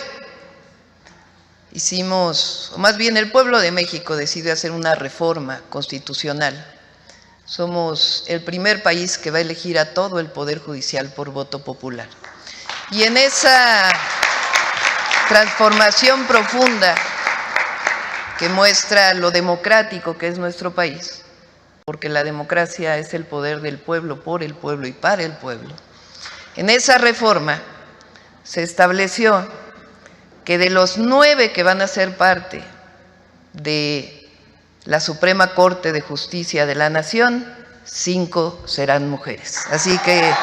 hicimos, o más bien el pueblo de México decidió hacer una reforma constitucional. Somos el primer país que va a elegir a todo el Poder Judicial por voto popular. Y en esa transformación profunda que muestra lo democrático que es nuestro país, porque la democracia es el poder del pueblo, por el pueblo y para el pueblo. En esa reforma se estableció que de los 9 que van a ser parte de la Suprema Corte de Justicia de la Nación, 5 serán mujeres. Así que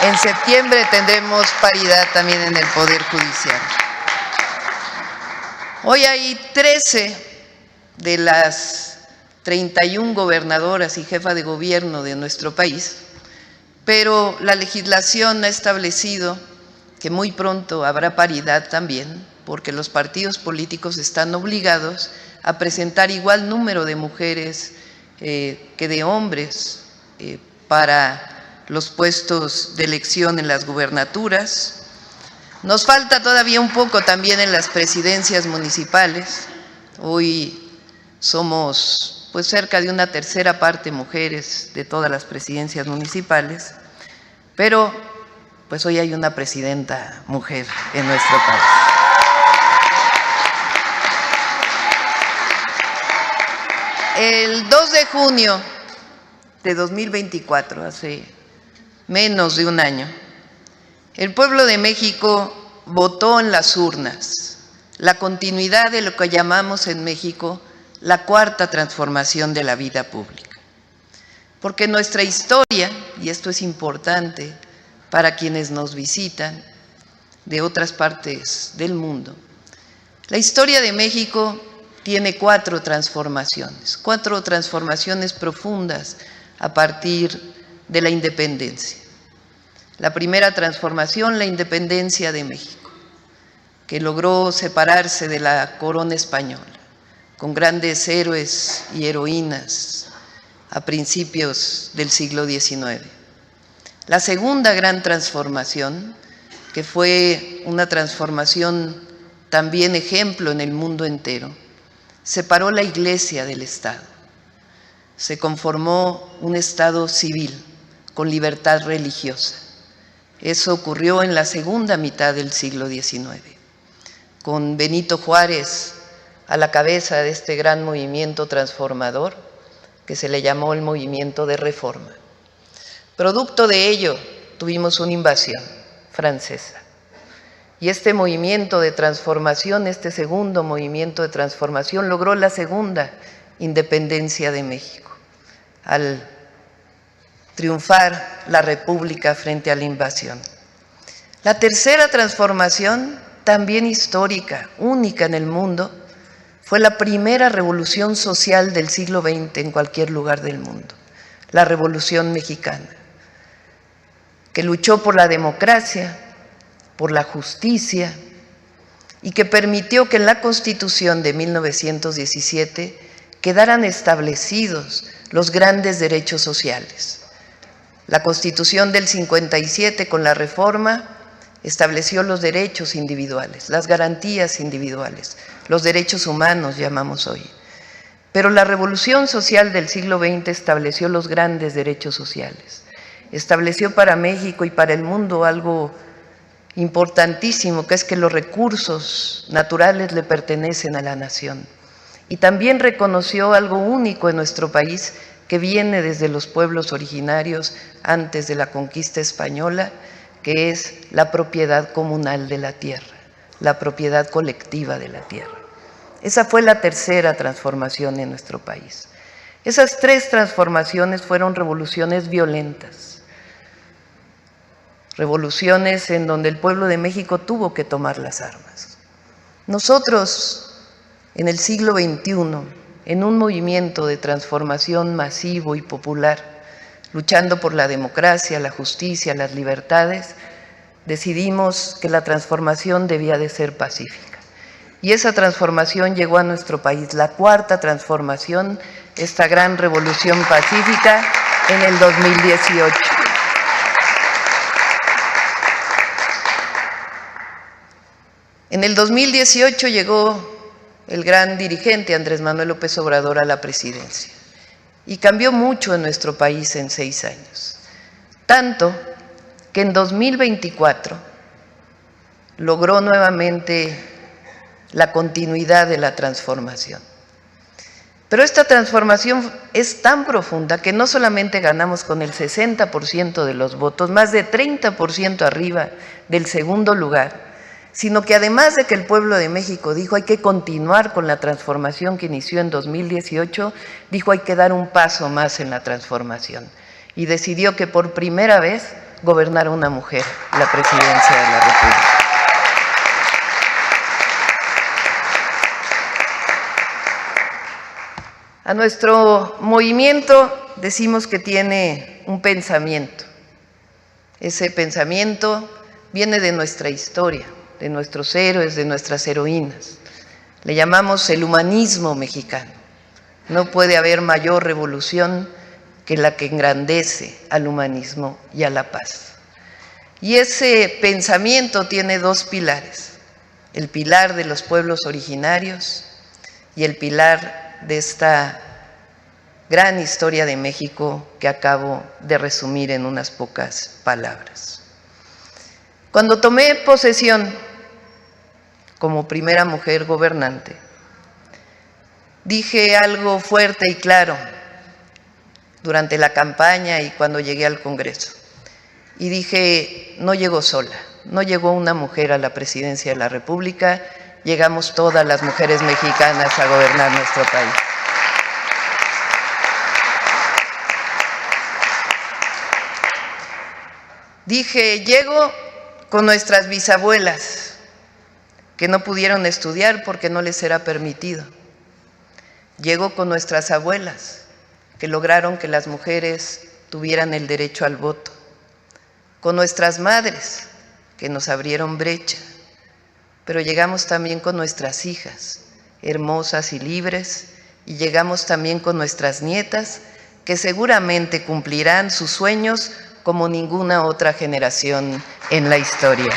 en septiembre tendremos paridad también en el Poder Judicial. Hoy hay 13 de las 31 gobernadoras y jefas de gobierno de nuestro país, pero la legislación ha establecido que muy pronto habrá paridad también, porque los partidos políticos están obligados a presentar igual número de mujeres que de hombres para los puestos de elección en las gubernaturas. Nos falta todavía un poco también en las presidencias municipales. Hoy somos pues cerca de una tercera parte mujeres de todas las presidencias municipales, pero pues hoy hay una presidenta mujer en nuestro país. El 2 de junio de 2024, hace menos de un año, el pueblo de México votó en las urnas la continuidad de lo que llamamos en México la cuarta transformación de la vida pública. Porque nuestra historia, y esto es importante para quienes nos visitan de otras partes del mundo, la historia de México tiene 4 transformaciones profundas a partir de la independencia. La primera transformación, la independencia de México, que logró separarse de la corona española, con grandes héroes y heroínas a principios del siglo XIX. La segunda gran transformación, que fue una transformación también ejemplo en el mundo entero, separó la Iglesia del Estado. Se conformó un Estado civil con libertad religiosa. Eso ocurrió en la segunda mitad del siglo XIX, con Benito Juárez a la cabeza de este gran movimiento transformador que se le llamó el movimiento de Reforma. Producto de ello tuvimos una invasión francesa. Y este movimiento de transformación, este segundo movimiento de transformación, logró la segunda independencia de México, al triunfar la República frente a la invasión. La tercera transformación, también histórica, única en el mundo, fue la primera revolución social del siglo XX en cualquier lugar del mundo, la Revolución Mexicana, que luchó por la democracia, por la justicia, y que permitió que en la Constitución de 1917 quedaran establecidos los grandes derechos sociales. La Constitución del 57, con la Reforma, estableció los derechos individuales, las garantías individuales, los derechos humanos llamamos hoy. Pero la Revolución Social del siglo XX estableció los grandes derechos sociales. Estableció para México y para el mundo algo importantísimo, que es que los recursos naturales le pertenecen a la nación. Y también reconoció algo único en nuestro país, que viene desde los pueblos originarios antes de la conquista española, que es la propiedad comunal de la tierra, la propiedad colectiva de la tierra. Esa fue la tercera transformación en nuestro país. Esas 3 transformaciones fueron revoluciones violentas, revoluciones en donde el pueblo de México tuvo que tomar las armas. Nosotros, en el siglo XXI, en un movimiento de transformación masivo y popular, luchando por la democracia, la justicia, las libertades, decidimos que la transformación debía de ser pacífica. Y esa transformación llegó a nuestro país, la cuarta transformación, esta gran revolución pacífica en el 2018. En el 2018 llegó el gran dirigente Andrés Manuel López Obrador a la presidencia. Y cambió mucho en nuestro país en 6 años. Tanto que en 2024 logró nuevamente la continuidad de la transformación. Pero esta transformación es tan profunda que no solamente ganamos con el 60% de los votos, más de 30% arriba del segundo lugar, sino que además de que el pueblo de México dijo hay que continuar con la transformación que inició en 2018, dijo hay que dar un paso más en la transformación y decidió que por primera vez gobernara una mujer la presidencia de la República. A nuestro movimiento decimos que tiene un pensamiento. Ese pensamiento viene de nuestra historia, de nuestros héroes, de nuestras heroínas. Le llamamos el humanismo mexicano. No puede haber mayor revolución que la que engrandece al humanismo y a la paz. Y ese pensamiento tiene 2 pilares, el pilar de los pueblos originarios y el pilar de esta gran historia de México que acabo de resumir en unas pocas palabras. Cuando tomé posesión como primera mujer gobernante, dije algo fuerte y claro durante la campaña y cuando llegué al Congreso. Y dije, no llegó sola, no llegó una mujer a la presidencia de la República, llegamos todas las mujeres mexicanas a gobernar nuestro país. Dije, llego con nuestras bisabuelas, que no pudieron estudiar porque no les era permitido. Llego con nuestras abuelas, que lograron que las mujeres tuvieran el derecho al voto. Con nuestras madres, que nos abrieron brecha. Pero llegamos también con nuestras hijas, hermosas y libres, y llegamos también con nuestras nietas, que seguramente cumplirán sus sueños como ninguna otra generación en la historia.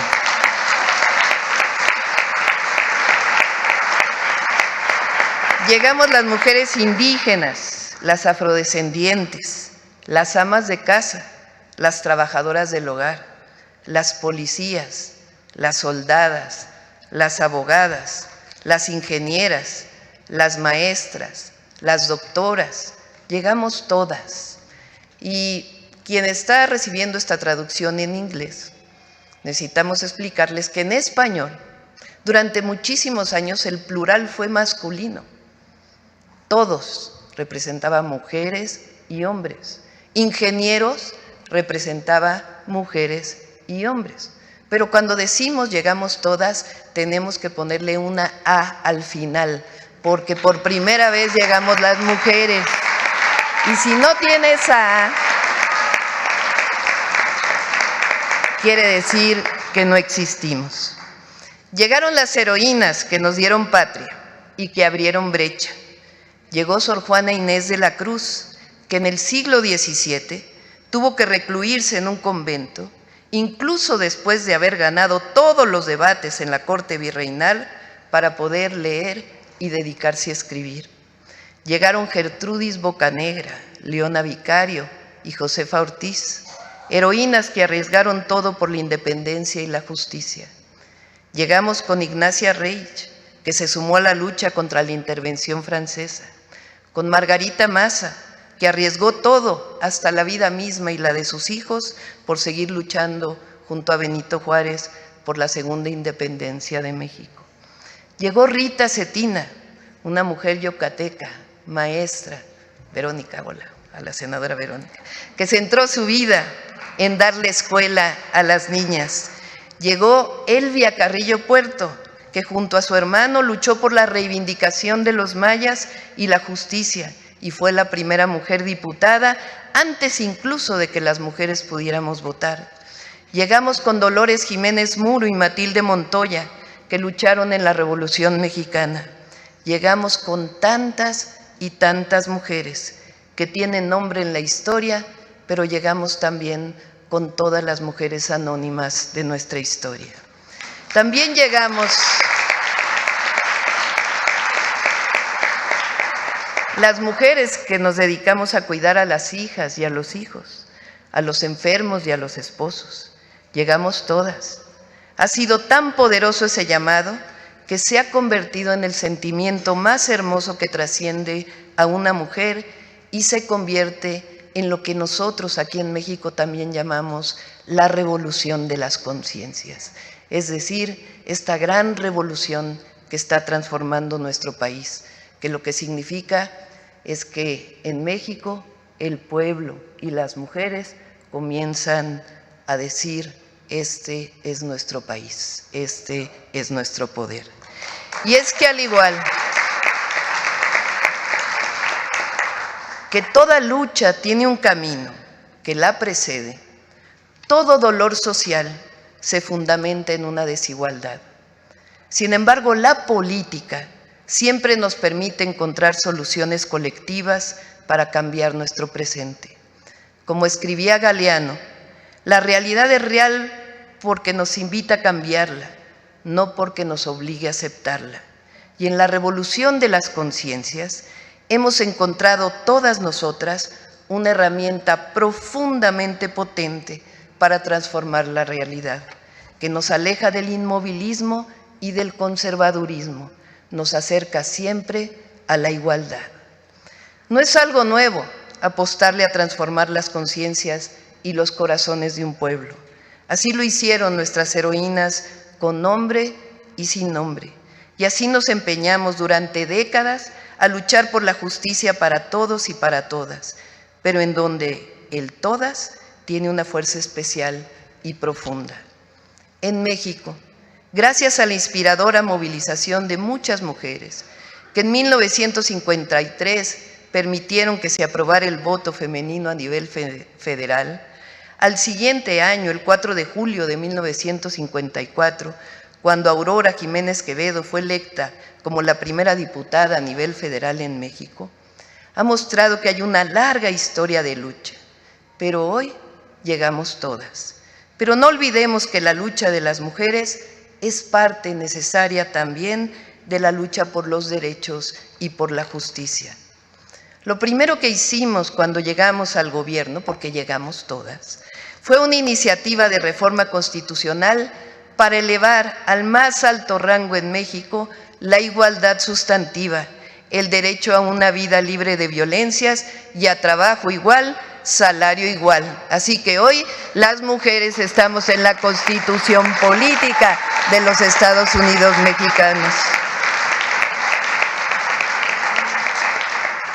Llegamos las mujeres indígenas, las afrodescendientes, las amas de casa, las trabajadoras del hogar, las policías, las soldadas, las abogadas, las ingenieras, las maestras, las doctoras, llegamos todas. Y quien está recibiendo esta traducción en inglés, necesitamos explicarles que en español, durante muchísimos años el plural fue masculino. Todos representaban mujeres y hombres. Ingenieros representaba mujeres y hombres. Pero cuando decimos llegamos todas, tenemos que ponerle una A al final, porque por primera vez llegamos las mujeres. Y si no tiene esa A, quiere decir que no existimos. Llegaron las heroínas que nos dieron patria y que abrieron brecha. Llegó Sor Juana Inés de la Cruz, que en el siglo XVII tuvo que recluirse en un convento, incluso después de haber ganado todos los debates en la corte virreinal para poder leer y dedicarse a escribir. Llegaron Gertrudis Bocanegra, Leona Vicario y Josefa Ortiz, heroínas que arriesgaron todo por la independencia y la justicia. Llegamos con Ignacia Reich, que se sumó a la lucha contra la intervención francesa, con Margarita Maza, que arriesgó todo, hasta la vida misma y la de sus hijos, por seguir luchando junto a Benito Juárez por la segunda independencia de México. Llegó Rita Cetina, una mujer yucateca, maestra, Verónica, hola, a la senadora Verónica, que centró su vida en darle escuela a las niñas. Llegó Elvia Carrillo Puerto, que junto a su hermano luchó por la reivindicación de los mayas y la justicia, y fue la primera mujer diputada, antes incluso de que las mujeres pudiéramos votar. Llegamos con Dolores Jiménez Muro y Matilde Montoya, que lucharon en la Revolución Mexicana. Llegamos con tantas y tantas mujeres que tienen nombre en la historia, pero llegamos también con todas las mujeres anónimas de nuestra historia. También llegamos las mujeres que nos dedicamos a cuidar a las hijas y a los hijos, a los enfermos y a los esposos. Llegamos todas. Ha sido tan poderoso ese llamado que se ha convertido en el sentimiento más hermoso que trasciende a una mujer y se convierte en lo que nosotros aquí en México también llamamos la revolución de las conciencias. Es decir, esta gran revolución que está transformando nuestro país, que lo que significa es que en México el pueblo y las mujeres comienzan a decir: este es nuestro país, este es nuestro poder. Y es que al igual que toda lucha tiene un camino que la precede, todo dolor social se fundamenta en una desigualdad. Sin embargo, la política siempre nos permite encontrar soluciones colectivas para cambiar nuestro presente. Como escribía Galeano, la realidad es real porque nos invita a cambiarla, no porque nos obligue a aceptarla. Y en la revolución de las conciencias hemos encontrado todas nosotras una herramienta profundamente potente para transformar la realidad, que nos aleja del inmovilismo y del conservadurismo, nos acerca siempre a la igualdad. No es algo nuevo apostarle a transformar las conciencias y los corazones de un pueblo. Así lo hicieron nuestras heroínas con nombre y sin nombre. Y así nos empeñamos durante décadas a luchar por la justicia para todos y para todas, pero en donde el todas tiene una fuerza especial y profunda. En México, gracias a la inspiradora movilización de muchas mujeres, que en 1953 permitieron que se aprobara el voto femenino a nivel federal, al siguiente año, el 4 de julio de 1954, cuando Aurora Jiménez Quevedo fue electa como la primera diputada a nivel federal en México, ha mostrado que hay una larga historia de lucha, pero hoy llegamos todas. Pero no olvidemos que la lucha de las mujeres es parte necesaria también de la lucha por los derechos y por la justicia. Lo primero que hicimos cuando llegamos al gobierno, porque llegamos todas, fue una iniciativa de reforma constitucional para elevar al más alto rango en México la igualdad sustantiva, el derecho a una vida libre de violencias y a trabajo igual, salario igual. Así que hoy las mujeres estamos en la Constitución política de los Estados Unidos mexicanos.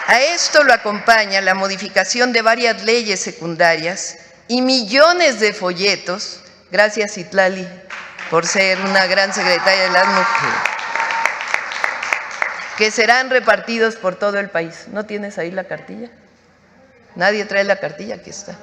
A esto lo acompaña la modificación de varias leyes secundarias y millones de folletos, gracias Citlali por ser una gran secretaria de las mujeres, que serán repartidos por todo el país. ¿No tienes ahí la cartilla? ¿Nadie trae la cartilla? Aquí está.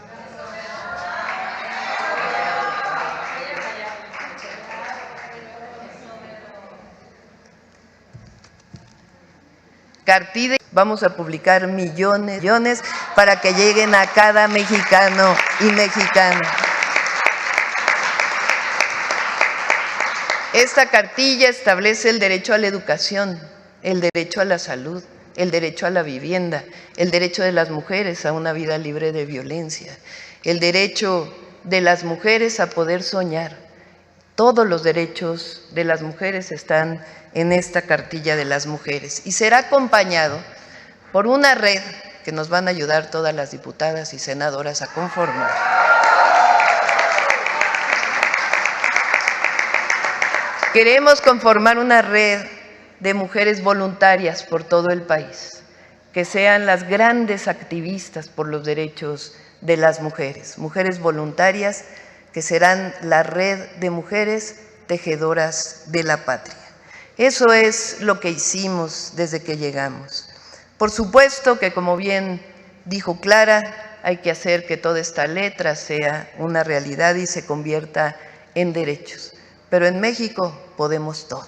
Cartilla. Vamos a publicar millones para que lleguen a cada mexicano y mexicana. Esta cartilla establece el derecho a la educación, el derecho a la salud, el derecho a la vivienda, el derecho de las mujeres a una vida libre de violencia, el derecho de las mujeres a poder soñar. Todos los derechos de las mujeres están en esta cartilla de las mujeres y será acompañado por una red que nos van a ayudar todas las diputadas y senadoras a conformar. Queremos conformar una red de mujeres voluntarias por todo el país, que sean las grandes activistas por los derechos de las mujeres, mujeres voluntarias que serán la red de mujeres tejedoras de la patria. Eso es lo que hicimos desde que llegamos. Por supuesto que, como bien dijo Clara, hay que hacer que toda esta letra sea una realidad y se convierta en derechos. Pero en México podemos todo.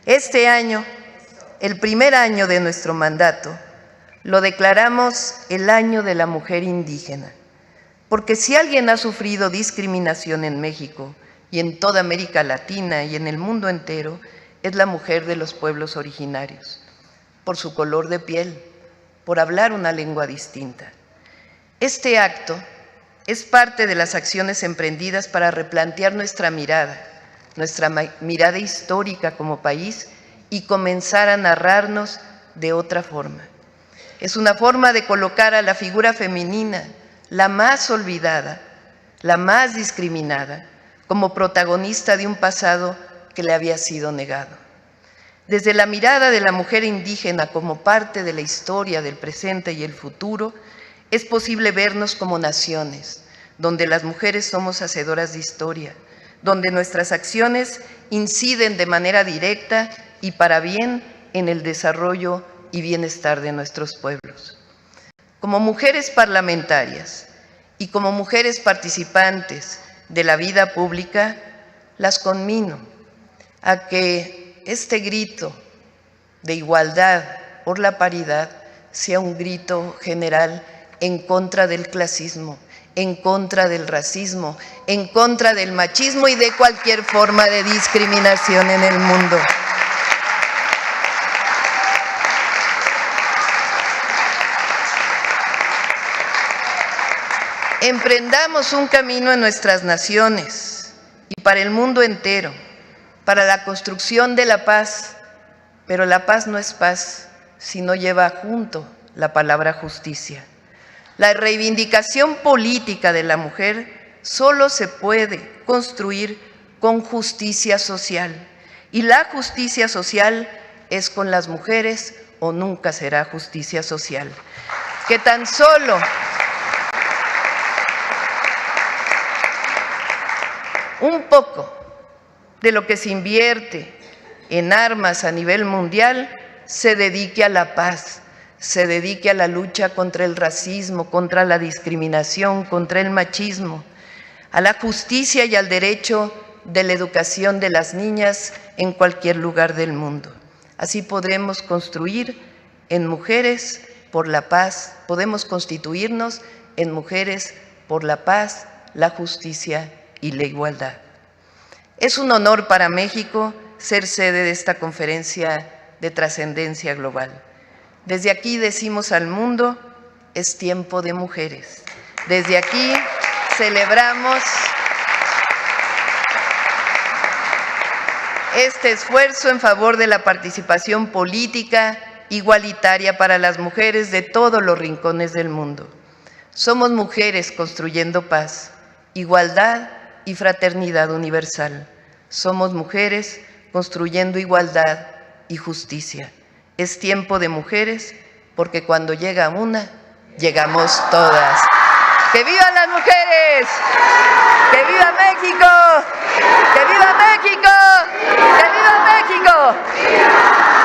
Este año, el primer año de nuestro mandato, lo declaramos el año de la mujer indígena. Porque si alguien ha sufrido discriminación en México y en toda América Latina y en el mundo entero, es la mujer de los pueblos originarios. Por su color de piel, por hablar una lengua distinta. Este acto es parte de las acciones emprendidas para replantear nuestra mirada histórica como país y comenzar a narrarnos de otra forma. Es una forma de colocar a la figura femenina, la más olvidada, la más discriminada, como protagonista de un pasado que le había sido negado. Desde la mirada de la mujer indígena como parte de la historia del presente y el futuro, es posible vernos como naciones, donde las mujeres somos hacedoras de historia, donde nuestras acciones inciden de manera directa y para bien en el desarrollo y bienestar de nuestros pueblos. Como mujeres parlamentarias y como mujeres participantes de la vida pública, las conmino a que este grito de igualdad por la paridad sea un grito general en contra del clasismo, en contra del racismo, en contra del machismo y de cualquier forma de discriminación en el mundo. Emprendamos un camino en nuestras naciones y para el mundo entero, para la construcción de la paz, pero la paz no es paz si no lleva junto la palabra justicia. La reivindicación política de la mujer solo se puede construir con justicia social. Y la justicia social es con las mujeres o nunca será justicia social. Que tan solo un poco de lo que se invierte en armas a nivel mundial se dedique a la paz, se dedique a la lucha contra el racismo, contra la discriminación, contra el machismo, a la justicia y al derecho de la educación de las niñas en cualquier lugar del mundo. Así podremos construir en mujeres por la paz, podemos constituirnos en mujeres por la paz, la justicia y la igualdad. Es un honor para México ser sede de esta conferencia de trascendencia global. Desde aquí decimos al mundo, es tiempo de mujeres. Desde aquí celebramos este esfuerzo en favor de la participación política igualitaria para las mujeres de todos los rincones del mundo. Somos mujeres construyendo paz, igualdad y fraternidad universal. Somos mujeres construyendo igualdad y justicia. Es tiempo de mujeres porque cuando llega una, llegamos todas. ¡Que vivan las mujeres! ¡Que viva México! ¡Que viva México! ¡Que viva México!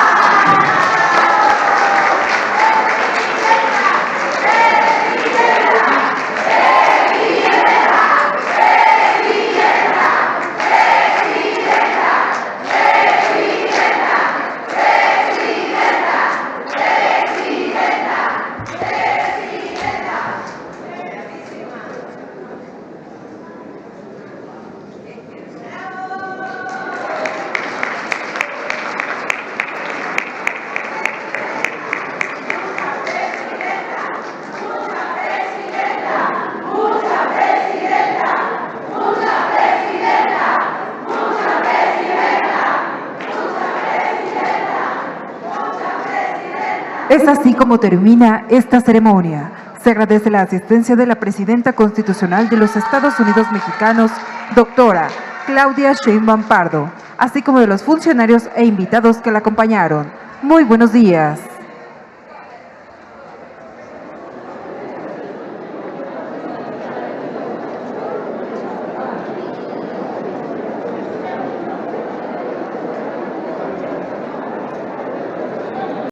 Es así como termina esta ceremonia. Se agradece la asistencia de la Presidenta Constitucional de los Estados Unidos Mexicanos, doctora Claudia Sheinbaum Pardo, así como de los funcionarios e invitados que la acompañaron. Muy buenos días.